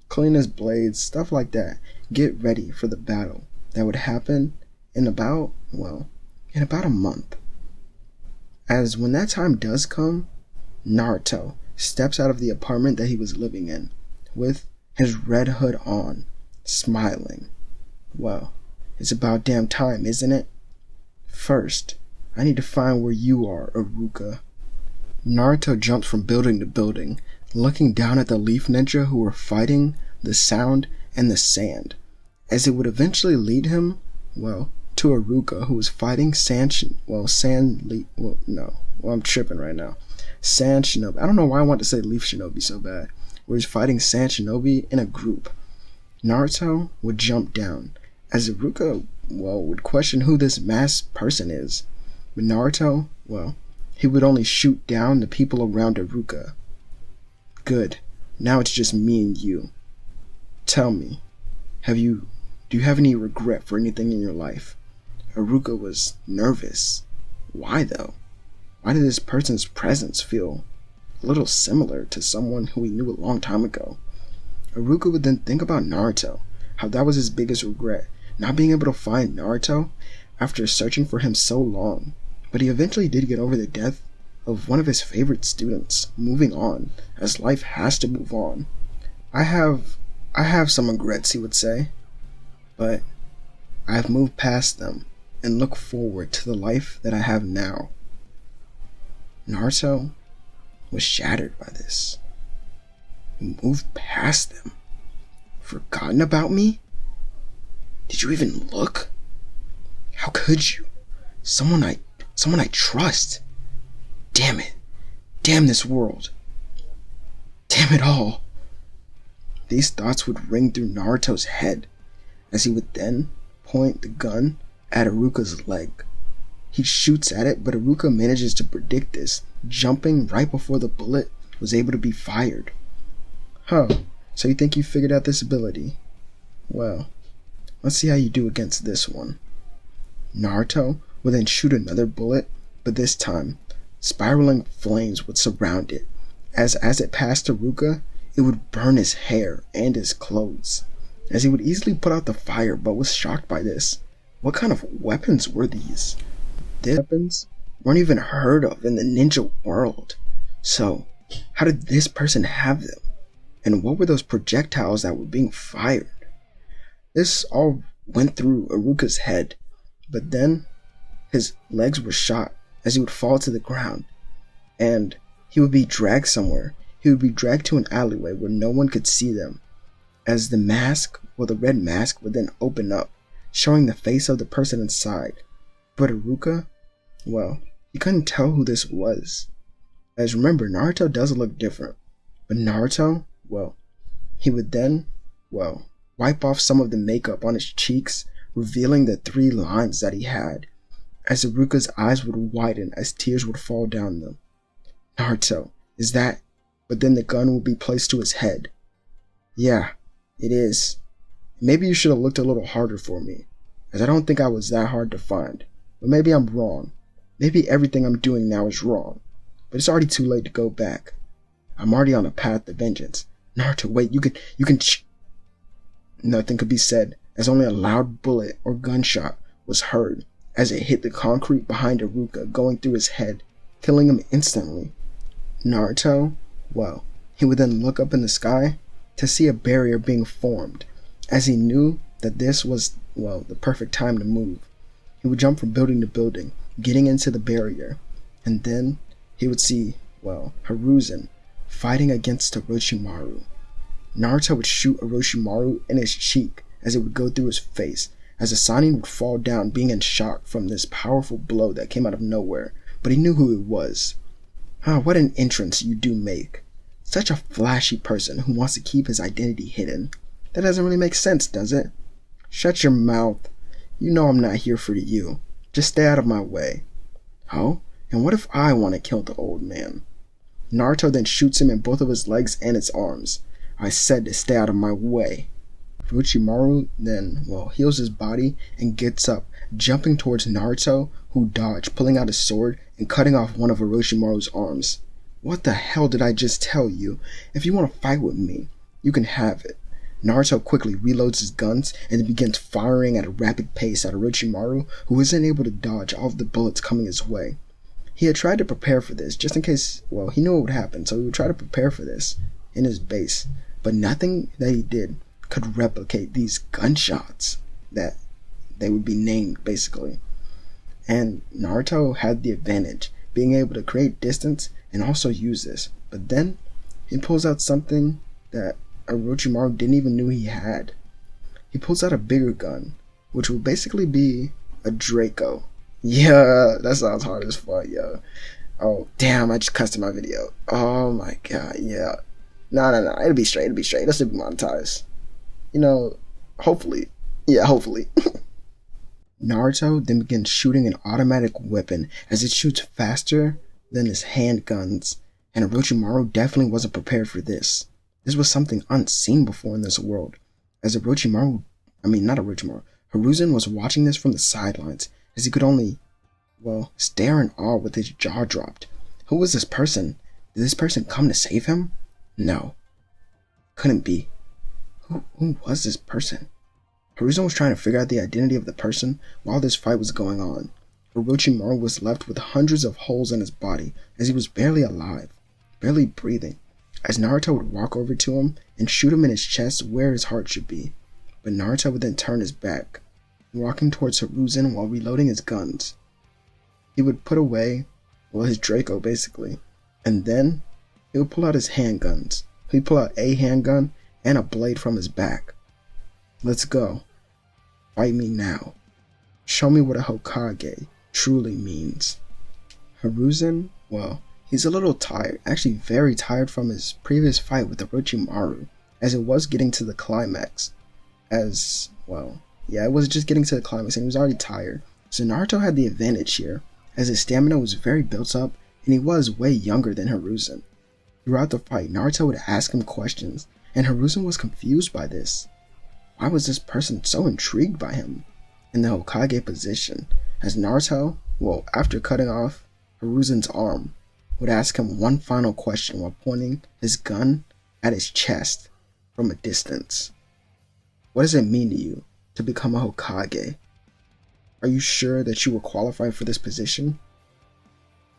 clean his blades, stuff like that. Get ready for the battle that would happen in about a month. As when that time does come, Naruto steps out of the apartment that he was living in with his red hood on, smiling. Well, it's about damn time, isn't it? First, I need to find where you are, Iruka. Naruto jumped from building to building, looking down at the leaf ninja who were fighting the sound and the sand, as it would eventually lead him, to Iruka, who was fighting Well, I'm tripping right now. Sand Shinobi. I don't know why I want to say Leaf Shinobi so bad. Where he's fighting Sand Shinobi in a group. Naruto would jump down, as Iruka, would question who this masked person is. But Naruto, he would only shoot down the people around Iruka. Good. Now it's just me and you. Tell me, do you have any regret for anything in your life? Iruka was nervous. Why though? Why did this person's presence feel a little similar to someone who he knew a long time ago? Iruka would then think about Naruto, how that was his biggest regret, not being able to find Naruto after searching for him so long. But he eventually did get over the death of one of his favorite students, moving on, as life has to move on. I have some regrets, he would say, but I have moved past them and look forward to the life that I have now. Naruto was shattered by this. You moved past them? Forgotten about me? Did you even look? How could you? Someone I trust. Damn it. Damn this world. Damn it all. These thoughts would ring through Naruto's head as he would then point the gun at Iruka's leg. He shoots at it, but Iruka manages to predict this, jumping right before the bullet was able to be fired. Huh, so you think you figured out this ability? Well, let's see how you do against this one. Naruto would then shoot another bullet, but this time, spiraling flames would surround it. As it passed Iruka, it would burn his hair and his clothes, as he would easily put out the fire but was shocked by this. What kind of weapons were these? These weapons weren't even heard of in the ninja world. So, how did this person have them? And what were those projectiles that were being fired? This all went through Iruka's head, but then his legs were shot as he would fall to the ground, and he would be dragged somewhere. He would be dragged to an alleyway where no one could see them, as the red mask would then open up, showing the face of the person inside. But Iruka, he couldn't tell who this was. As remember, Naruto does look different, but Naruto, he would then, wipe off some of the makeup on his cheeks, revealing the 3 lines that he had, as Iruka's eyes would widen as tears would fall down them. Naruto, is that? But then the gun would be placed to his head. Yeah, it is. Maybe you should have looked a little harder for me, as I don't think I was that hard to find. But maybe I'm wrong. Maybe everything I'm doing now is wrong. But it's already too late to go back. I'm already on a path to vengeance. Naruto, wait, you can Nothing could be said, as only a loud bullet or gunshot was heard as it hit the concrete behind Iruka, going through his head, killing him instantly. Naruto, he would then look up in the sky to see a barrier being formed, as he knew that this was, the perfect time to move. He would jump from building to building, getting into the barrier, and then he would see, Hiruzen fighting against Orochimaru. Naruto would shoot Orochimaru in his cheek as it would go through his face, as the Sannin would fall down, being in shock from this powerful blow that came out of nowhere, but he knew who it was. What an entrance you do make. Such a flashy person who wants to keep his identity hidden. That doesn't really make sense, does it? Shut your mouth. You know I'm not here for you. Just stay out of my way. Oh, and what if I want to kill the old man? Naruto then shoots him in both of his legs and his arms. I said to stay out of my way. Orochimaru then, heals his body and gets up, jumping towards Naruto, who dodged, pulling out his sword and cutting off one of Orochimaru's arms. What the hell did I just tell you? If you want to fight with me, you can have it. Naruto quickly reloads his guns and then begins firing at a rapid pace at Orochimaru, who isn't able to dodge all of the bullets coming his way. He had tried to prepare for this, just in case, he knew what would happen, so he would try to prepare for this in his base. But nothing that he did could replicate these gunshots that they would be named, basically. And Naruto had the advantage, being able to create distance and also use this. But then he pulls out something that Orochimaru didn't even know he had. He pulls out a bigger gun, which will basically be a Draco. Yeah, that sounds hard as fuck, yo. Oh, damn, I just cussed in my video. Oh my god, yeah. No. It'll be straight. It'll still be monetized. You know, hopefully. Yeah, hopefully. Naruto then begins shooting an automatic weapon as it shoots faster than his handguns, and Orochimaru definitely wasn't prepared for this. This was something unseen before in this world, as Hiruzen was watching this from the sidelines, as he could only, stare in awe with his jaw dropped. Who was this person? Did this person come to save him? No. Couldn't be. Who was this person? Hiruzen was trying to figure out the identity of the person while this fight was going on. Orochimaru was left with hundreds of holes in his body, as he was barely alive, barely breathing, as Naruto would walk over to him and shoot him in his chest where his heart should be. But Naruto would then turn his back, walking towards Hiruzen while reloading his guns. He would put away, his Draco basically, and then he would pull out his handguns. He'd pull out a handgun and a blade from his back. Let's go. Fight me now. Show me what a Hokage truly means. Hiruzen, he's a little tired, actually very tired from his previous fight with Orochimaru, as it was getting to the climax. It was just getting to the climax and he was already tired. So Naruto had the advantage here, as his stamina was very built up and he was way younger than Hiruzen. Throughout the fight, Naruto would ask him questions, and Hiruzen was confused by this. Why was this person so intrigued by him in the Hokage position, as Naruto, after cutting off Hiruzen's arm, would ask him one final question while pointing his gun at his chest from a distance. What does it mean to you to become a Hokage? Are you sure that you were qualified for this position?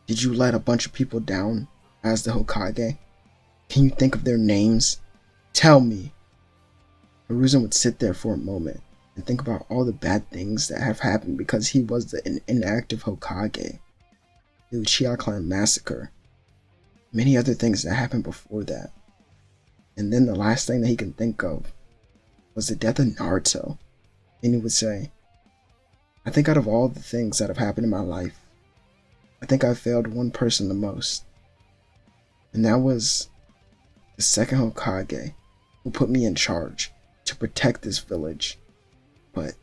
Did you let a bunch of people down as the Hokage? Can you think of their names? Tell me. Hiruzen would sit there for a moment and think about all the bad things that have happened because he was the inactive Hokage. The Uchiha clan massacre. Many other things that happened before that. And then the last thing that he can think of was the death of Naruto. And he would say, I think out of all the things that have happened in my life, I think I failed one person the most. And that was the second Hokage who put me in charge to protect this village. But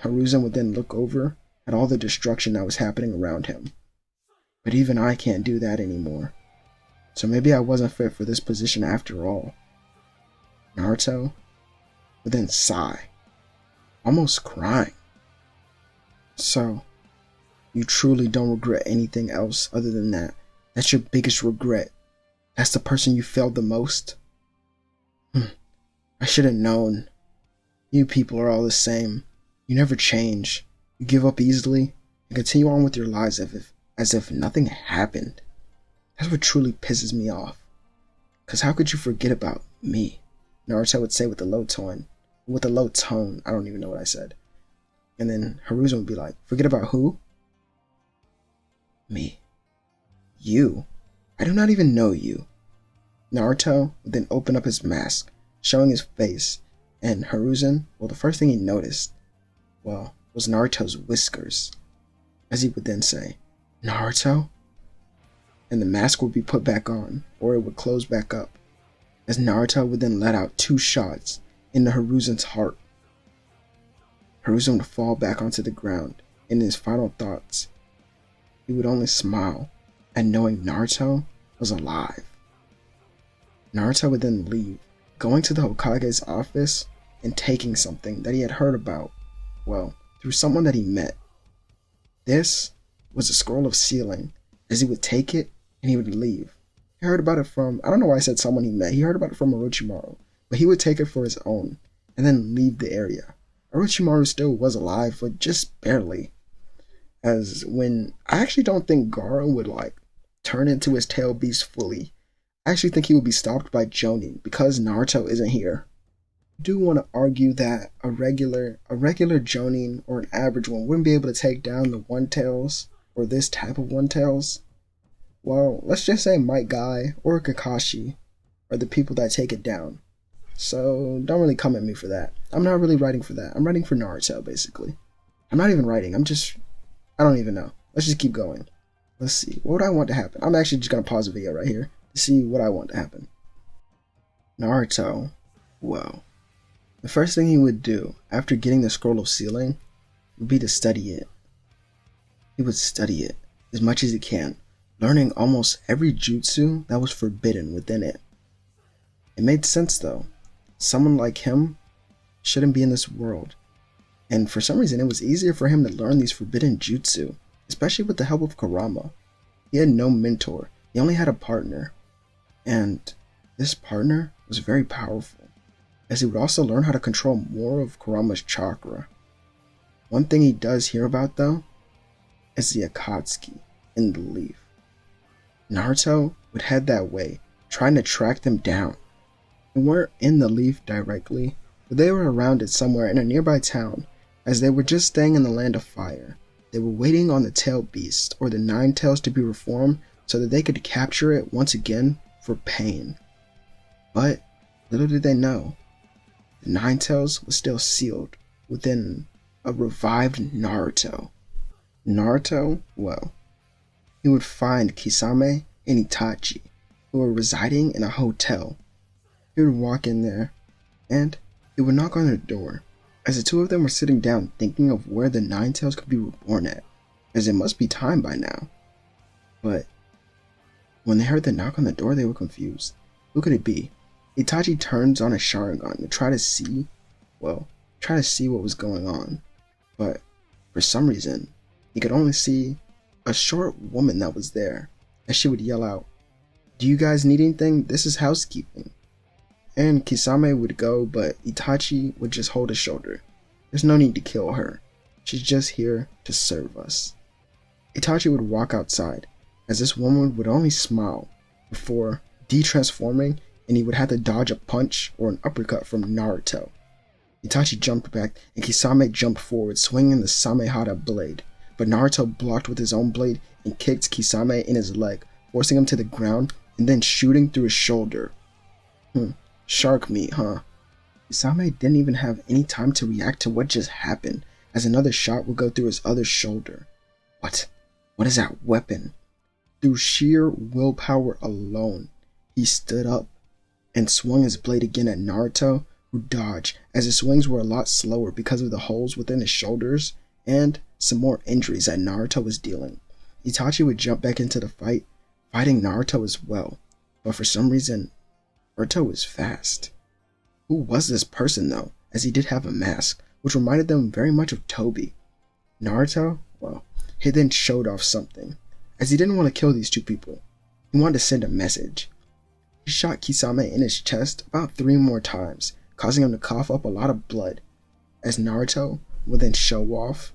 Hiruzen would then look over at all the destruction that was happening around him. But even I can't do that anymore. So maybe I wasn't fit for this position after all. Naruto would then sigh, almost crying. So, you truly don't regret anything else other than that? That's your biggest regret? That's the person you failed the most? I should have known. You people are all the same. You never change. You give up easily and continue on with your lives as if nothing happened. That's what truly pisses me off. Cause how could you forget about me? Naruto would say with a low tone. I don't even know what I said. And then Hiruzen would be like, forget about who? Me. You. I do not even know you. Naruto would then open up his mask, showing his face, and Hiruzen, the first thing he noticed, was Naruto's whiskers. As he would then say, Naruto? And the mask would be put back on, or it would close back up, as Naruto would then let out 2 shots into Hiruzen's heart. Hiruzen would fall back onto the ground, and in his final thoughts, he would only smile at knowing Naruto was alive. Naruto would then leave, going to the Hokage's office and taking something that he had heard about, through someone that he met. This was a scroll of sealing, as he would take it and he would leave. He heard about it from, I don't know why I said someone he met, he heard about it from Orochimaru, but he would take it for his own, and then leave the area. Orochimaru still was alive, but just barely. As when, I actually don't think Gaara would turn into his tail beast fully. I actually think he would be stopped by Jonin because Naruto isn't here. I do want to argue that a regular Jonin or an average one wouldn't be able to take down the One Tails or this type of One Tails. Well, let's just say Might Guy or Kakashi are the people that take it down. So don't really come at me for that. I'm not really writing for that. I'm writing for Naruto, basically. I'm not even writing. I don't even know. Let's just keep going. Let's see. What would I want to happen? I'm actually just going to pause the video right here to see what I want to happen. Naruto, well, the first thing he would do after getting the scroll of sealing would be to study it. He would study it as much as he can, learning almost every jutsu that was forbidden within it. It made sense though. Someone like him shouldn't be in this world. And for some reason it was easier for him to learn these forbidden jutsu, especially with the help of Kurama. He had no mentor, he only had a partner. And this partner was very powerful, as he would also learn how to control more of Kurama's chakra. One thing he does hear about though is the Akatsuki in the leaf. Naruto would head that way, trying to track them down. They weren't in the leaf directly, but they were around it somewhere in a nearby town, as they were just staying in the land of fire. They were waiting on the tail beast, or the nine tails, to be reformed so that they could capture it once again for pain. But little did they know, the nine tails was still sealed within a revived Naruto. Naruto, well, he would find Kisame and Itachi, who were residing in a hotel. He would walk in there, and he would knock on their door, as the two of them were sitting down thinking of where the nine tails could be reborn at, as it must be time by now. But when they heard the knock on the door, they were confused. Who could it be? Itachi turns on a Sharingan to try to see what was going on. But for some reason, he could only see a short woman that was there, as she would yell out, "Do you guys need anything? This is housekeeping." And Kisame would go, but Itachi would just hold his shoulder. There's no need to kill her. She's just here to serve us. Itachi would walk outside, as this woman would only smile before de-transforming, and he would have to dodge a punch or an uppercut from Naruto. Itachi jumped back, and Kisame jumped forward, swinging the Samehada blade. But Naruto blocked with his own blade and kicked Kisame in his leg, forcing him to the ground and then shooting through his shoulder. Shark meat, huh? Kisame didn't even have any time to react to what just happened, as another shot would go through his other shoulder. What is that weapon? Through sheer willpower alone, he stood up and swung his blade again at Naruto, who dodged, as his swings were a lot slower because of the holes within his shoulders and some more injuries that Naruto was dealing. Itachi would jump back into the fight, fighting Naruto as well, but for some reason, Naruto was fast. Who was this person though, as he did have a mask, which reminded them very much of Toby. Naruto, well, he then showed off something, as he didn't want to kill these two people. He wanted to send a message. He shot Kisame in his chest about 3 more times, causing him to cough up a lot of blood, as Naruto would then show off,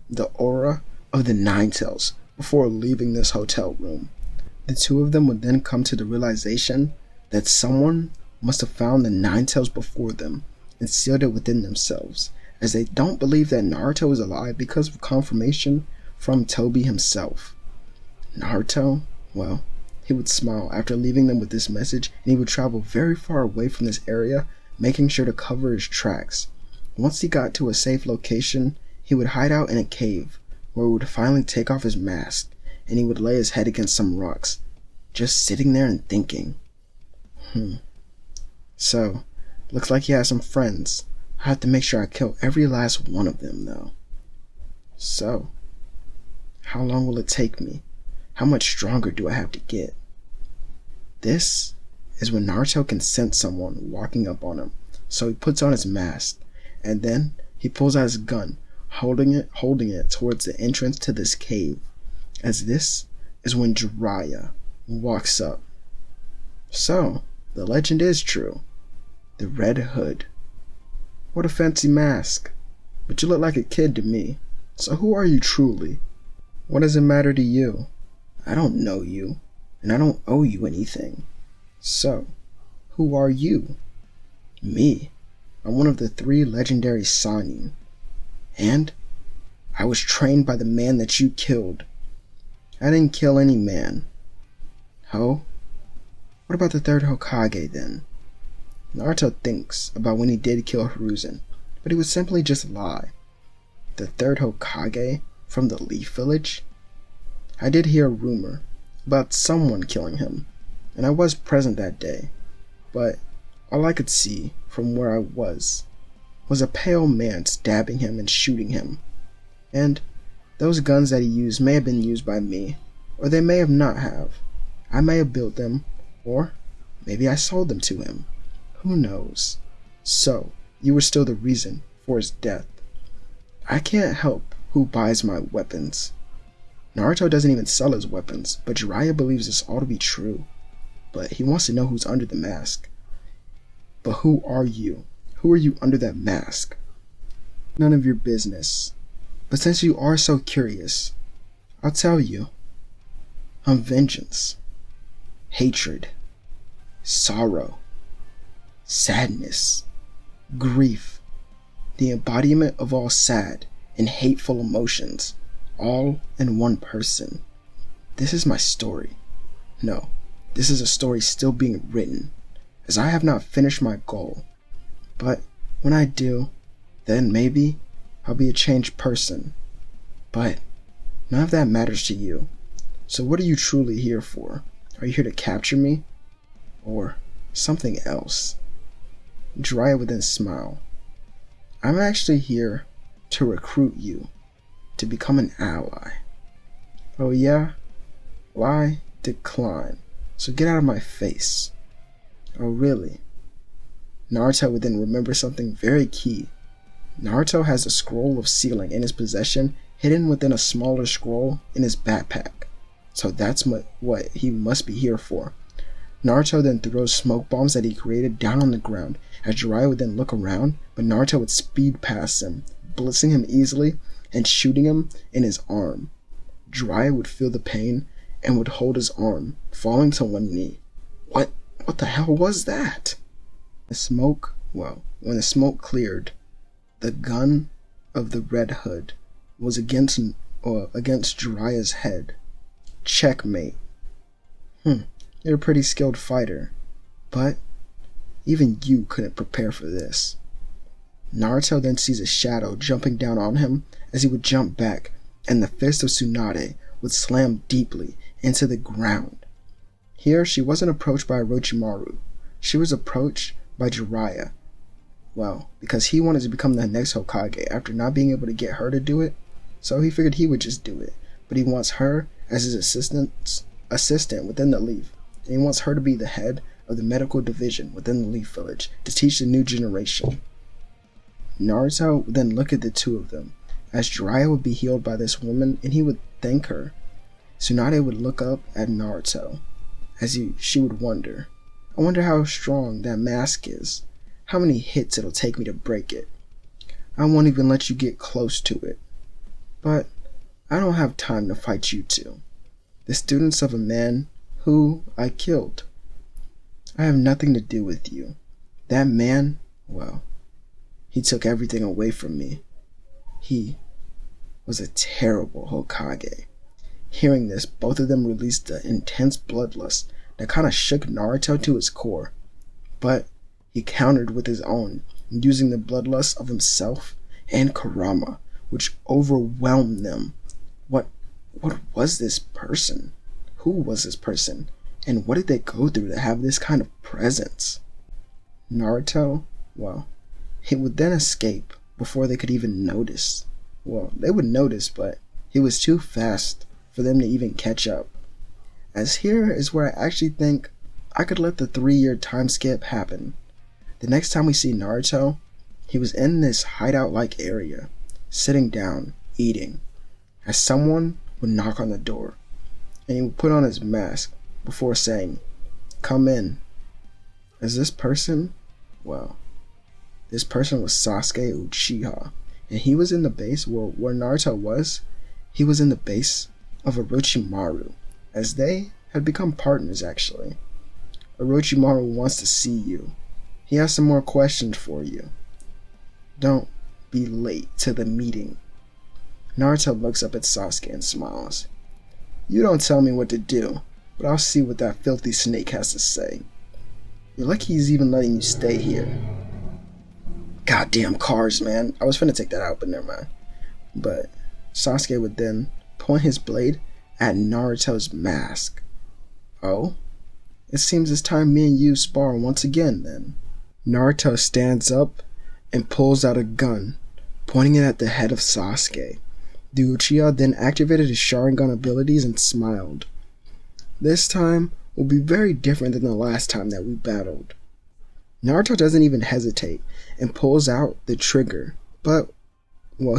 the aura of the nine tails before leaving this hotel room. The two of them would then come to the realization that someone must have found the nine tails before them and sealed it within themselves, as they don't believe that Naruto is alive because of confirmation from Toby himself. Naruto, he would smile after leaving them with this message, and he would travel very far away from this area, making sure to cover his tracks. Once he got to a safe location, he would hide out in a cave, where he would finally take off his mask, and he would lay his head against some rocks, just sitting there and thinking. So, looks like he has some friends. I have to make sure I kill every last one of them though. So, how long will it take me? How much stronger do I have to get? This is when Naruto can sense someone walking up on him, so he puts on his mask, and then he pulls out his gun, holding it towards the entrance to this cave, as this is when Jiraiya walks up. So, the legend is true. The Red Hood. What a fancy mask. But you look like a kid to me. So who are you truly? What does it matter to you? I don't know you, and I don't owe you anything. So, who are you? Me. I'm one of the 3 legendary Sannin. And I was trained by the man that you killed. I didn't kill any man. What about the 3rd Hokage then? Naruto thinks about when he did kill Hiruzen, but he would simply just lie. The 3rd Hokage from the Leaf Village? I did hear a rumor about someone killing him, and I was present that day, but all I could see from where I was a pale man stabbing him and shooting him. And those guns that he used may have been used by me, or they may have not have. I may have built them, or maybe I sold them to him. Who knows? So, you were still the reason for his death. I can't help who buys my weapons. Naruto doesn't even sell his weapons, but Jiraiya believes this all to be true. But he wants to know who's under the mask. But who are you? Who are you under that mask? None of your business. But since you are so curious, I'll tell you. I'm vengeance, hatred, sorrow, sadness, grief, the embodiment of all sad and hateful emotions, all in one person. This is my story. No, this is a story still being written, as I have not finished my goal. But when I do, then maybe I'll be a changed person. But none of that matters to you. So what are you truly here for? Are you here to capture me? Or something else? Jiraiya would then smile. I'm actually here to recruit you, to become an ally. Oh yeah? Well, I decline. So get out of my face. Oh really? Naruto would then remember something very key. Naruto has a scroll of sealing in his possession, hidden within a smaller scroll in his backpack. So that's what he must be here for. Naruto then throws smoke bombs that he created down on the ground, as Jiraiya would then look around, but Naruto would speed past him, blitzing him easily and shooting him in his arm. Jiraiya would feel the pain and would hold his arm, falling to one knee. What the hell was that? When the smoke cleared, the gun of the Red Hood was against Jiraiya's head. Checkmate. You're a pretty skilled fighter, but even you couldn't prepare for this. Naruto then sees a shadow jumping down on him as he would jump back, and the fist of Tsunade would slam deeply into the ground. Here, she wasn't approached by Orochimaru. She was approached by Jiraiya. Well, because he wanted to become the next Hokage after not being able to get her to do it, so he figured he would just do it. But he wants her as his assistant within the Leaf, and he wants her to be the head of the medical division within the Leaf Village to teach the new generation. Naruto would then look at the two of them, as Jiraiya would be healed by this woman and he would thank her. Tsunade would look up at Naruto, as she would wonder, I wonder how strong that mask is, how many hits it'll take me to break it. I won't even let you get close to it. But I don't have time to fight you two, the students of a man who I killed. I have nothing to do with you. That man, well, he took everything away from me. He was a terrible Hokage. Hearing this, both of them released the intense bloodlust that kind of shook Naruto to his core. But he countered with his own, using the bloodlust of himself and Kurama, which overwhelmed them. What was this person? Who was this person? And what did they go through to have this kind of presence? Naruto, well, he would then escape before they could even notice. Well, they would notice, but he was too fast for them to even catch up. As here is where I actually think I could let the 3-year time skip happen. The next time we see Naruto, he was in this hideout-like area, sitting down, eating, as someone would knock on the door, and he would put on his mask before saying, "Come in." As this person, well, this person was Sasuke Uchiha, and he was in the base where Naruto was. He was in the base of Orochimaru, as they had become partners actually. Orochimaru wants to see you. He has some more questions for you. Don't be late to the meeting. Naruto looks up at Sasuke and smiles. You don't tell me what to do, but I'll see what that filthy snake has to say. You're lucky he's even letting you stay here. Goddamn cars, man. I was finna take that out, but never mind. But Sasuke would then point his blade at Naruto's mask. Oh? It seems it's time me and you spar once again then. Naruto stands up and pulls out a gun, pointing it at the head of Sasuke. The Uchiha then activated his Sharingan abilities and smiled. This time will be very different than the last time that we battled. Naruto doesn't even hesitate and pulls out the trigger,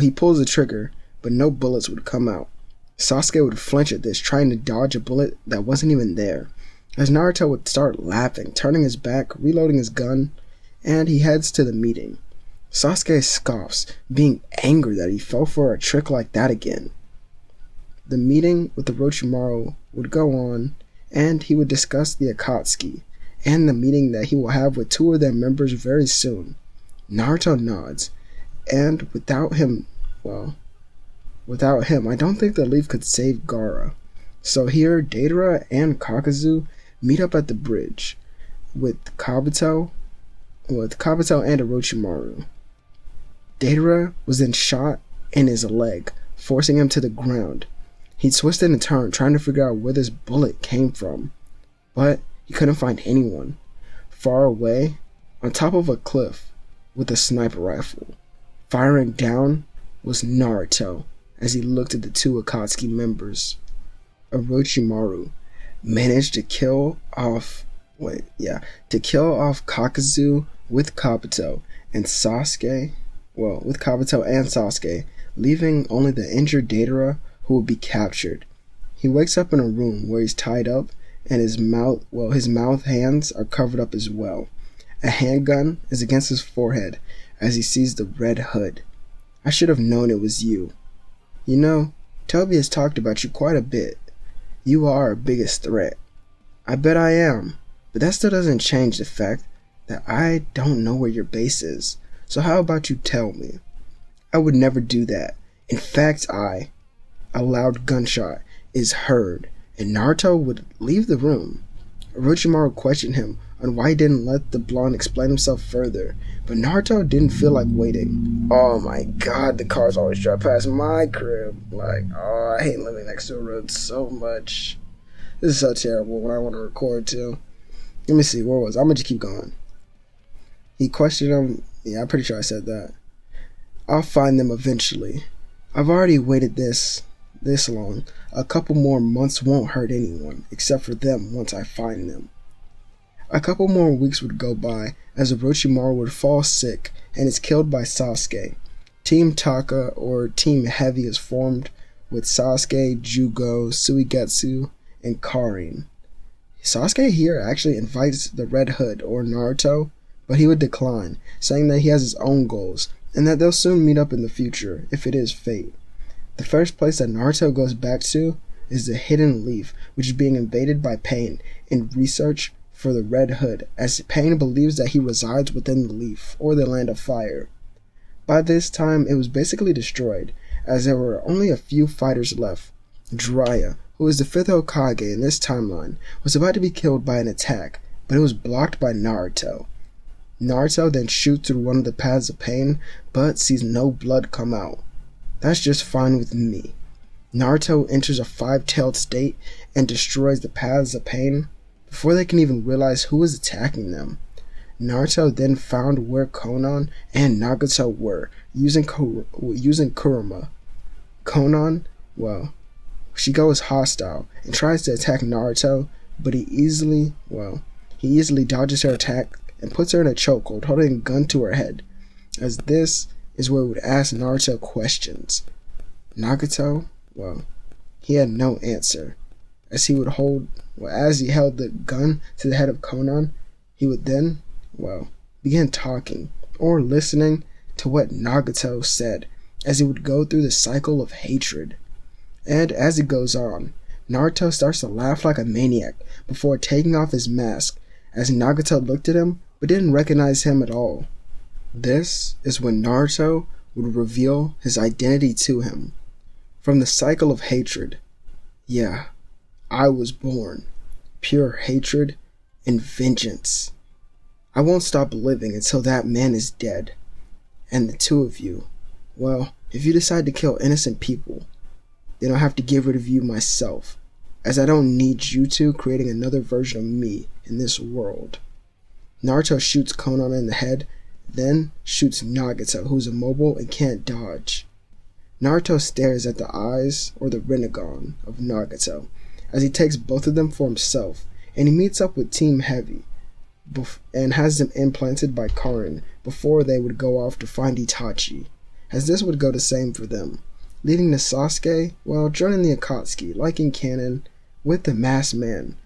he pulls the trigger, but no bullets would come out. Sasuke would flinch at this, trying to dodge a bullet that wasn't even there, as Naruto would start laughing, turning his back, reloading his gun, and he heads to the meeting. Sasuke scoffs, being angry that he fell for a trick like that again. The meeting with the Orochimaru would go on, and he would discuss the Akatsuki, and the meeting that he will have with 2 of their members very soon. Naruto nods, and without him, I don't think the leaf could save Gaara. So here, Deidara and Kakazu meet up at the bridge with Kabuto and Orochimaru. Deidara was then shot in his leg, forcing him to the ground. He twisted and turned, trying to figure out where this bullet came from, but he couldn't find anyone. Far away, on top of a cliff, with a sniper rifle, firing down, was Naruto as he looked at the 2 Akatsuki members. Orochimaru managed to kill off Kakazu with Kabuto and Sasuke, leaving only the injured Deidara who would be captured. He wakes up in a room where he's tied up and his hands are covered up as well. A handgun is against his forehead as he sees the red hood. I should have known it was you. You know, Toby has talked about you quite a bit. You are our biggest threat. I bet I am, but that still doesn't change the fact that I don't know where your base is. So how about you tell me? I would never do that. In fact, a loud gunshot is heard, and Naruto would leave the room. Orochimaru questioned him on why he didn't let the blonde explain himself further, but Naruto didn't feel like waiting. Oh my god, the cars always drive past my crib. I hate living next to a road so much. This is so terrible when I want to record too. Let me see, where was I? I'm gonna just keep going. He questioned him. Yeah, I'm pretty sure I said that. I'll find them eventually. I've already waited this long. A couple more months won't hurt anyone, except for them once I find them. A couple more weeks would go by as Orochimaru would fall sick and is killed by Sasuke. Team Taka, or Team Heavy, is formed with Sasuke, Jugo, Suigetsu, and Karin. Sasuke here actually invites the Red Hood, or Naruto, but he would decline, saying that he has his own goals and that they'll soon meet up in the future if it is fate. The first place that Naruto goes back to is the Hidden Leaf, which is being invaded by Pain in research for the Red Hood, as Pain believes that he resides within the leaf, or the Land of Fire. By this time, it was basically destroyed, as there were only a few fighters left. Jiraiya, who is the 5th Hokage in this timeline, was about to be killed by an attack, but it was blocked by Naruto. Naruto then shoots through one of the paths of Pain, but sees no blood come out. That's just fine with me. Naruto enters a 5-tailed state and destroys the paths of Pain before they can even realize who is attacking them. Naruto then found where Konan and Nagato were, using Kurama. Konan, she goes hostile and tries to attack Naruto, but he easily dodges her attack and puts her in a chokehold, holding a gun to her head, as this is where we would ask Naruto questions. Nagato, he had no answer, as he held the gun to the head of Konan. He would then, begin talking or listening to what Nagato said, as he would go through the cycle of hatred. And as it goes on, Naruto starts to laugh like a maniac before taking off his mask, as Nagato looked at him but didn't recognize him at all. This is when Naruto would reveal his identity to him. From the cycle of hatred, I was born. Pure hatred and vengeance. I won't stop living until that man is dead. And the 2 of you, if you decide to kill innocent people, then I'll have to get rid of you myself, as I don't need you two creating another version of me in this world. Naruto shoots Konan in the head, then shoots Nagito, who's immobile and can't dodge. Naruto stares at the eyes, or the Rinnegan, of Nagito, as he takes both of them for himself, and he meets up with Team Heavy, and has them implanted by Karin before they would go off to find Itachi, as this would go the same for them, leading to Sasuke, joining the Akatsuki, like in canon, with the masked man.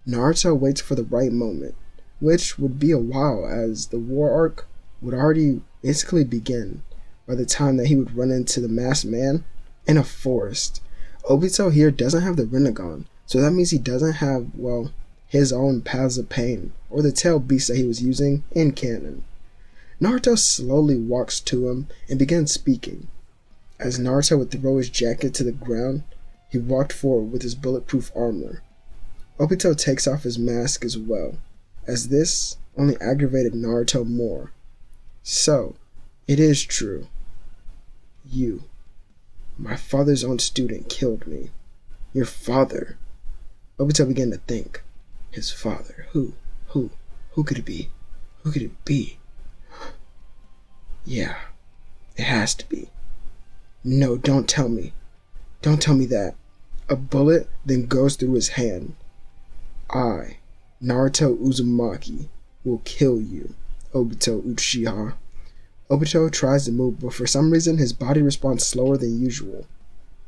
Naruto waits for the right moment, which would be a while as the war arc would already basically begin by the time that he would run into the masked man in a forest. Obito here doesn't have the Rinnegan, so that means he doesn't have, his own Paths of Pain, or the tail beast that he was using in canon. Naruto slowly walks to him and begins speaking. As Naruto would throw his jacket to the ground, he walked forward with his bulletproof armor. Obito takes off his mask as well, as this only aggravated Naruto more. So, it is true. You, my father's own student, killed me. Your father. Obito began to think. His father. Who could it be? Who could it be? Yeah, it has to be. No, don't tell me. Don't tell me that. A bullet then goes through his hand. I, Naruto Uzumaki, will kill you, Obito Uchiha. Obito tries to move, but for some reason his body responds slower than usual.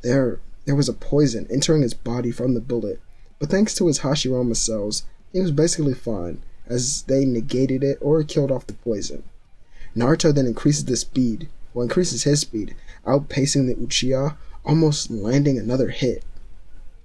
There was a poison entering his body from the bullet, but thanks to his Hashirama cells, he was basically fine, as they negated it or killed off the poison. Naruto then increases his speed, outpacing the Uchiha, almost landing another hit.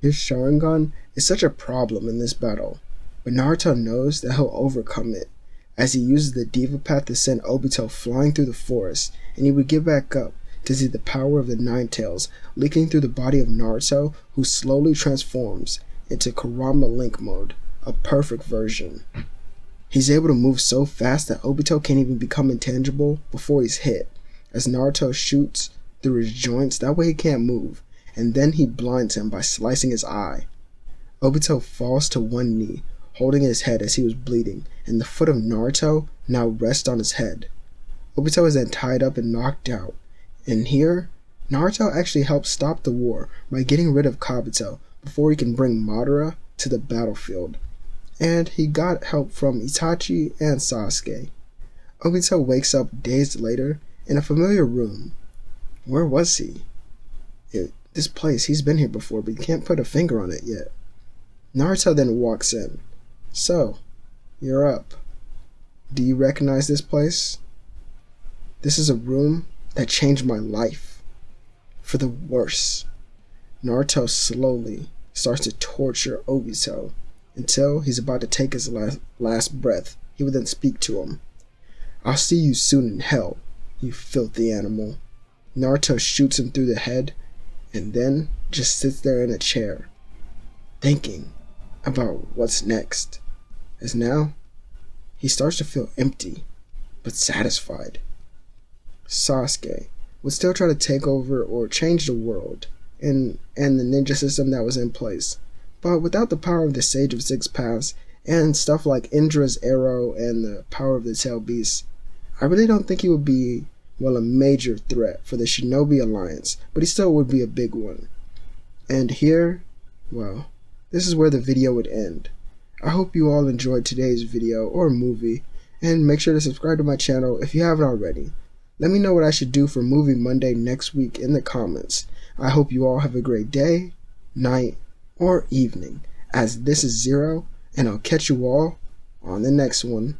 His Sharingan is such a problem in this battle, but Naruto knows that he'll overcome it, as he uses the Diva Path to send Obito flying through the forest, and he would get back up to see the power of the Nine Tails leaking through the body of Naruto, who slowly transforms into Kurama Link mode, a perfect version. He's able to move so fast that Obito can't even become intangible before he's hit, as Naruto shoots through his joints, that way he can't move, and then he blinds him by slicing his eye. Obito falls to one knee, holding his head as he was bleeding, and the foot of Naruto now rests on his head. Obito is then tied up and knocked out, and here, Naruto actually helps stop the war by getting rid of Kabuto before he can bring Madara to the battlefield, and he got help from Itachi and Sasuke. Obito wakes up days later in a familiar room. Where was he? This place, he's been here before, but he can't put a finger on it yet. Naruto then walks in. So, you're up. Do you recognize this place? This is a room that changed my life. For the worse. Naruto slowly starts to torture Obito until he's about to take his last breath. He would then speak to him. I'll see you soon in hell, you filthy animal. Naruto shoots him through the head and then just sits there in a chair, thinking about what's next, as now he starts to feel empty but satisfied. Sasuke would still try to take over or change the world and the ninja system that was in place, but without the power of the Sage of Six Paths and stuff like Indra's arrow and the power of the Tail Beast, I really don't think he would be, a major threat for the Shinobi Alliance, but he still would be a big one. And here, this is where the video would end. I hope you all enjoyed today's video or movie, and make sure to subscribe to my channel if you haven't already. Let me know what I should do for Movie Monday next week in the comments. I hope you all have a great day, night, or evening, as this is Zero, and I'll catch you all on the next one.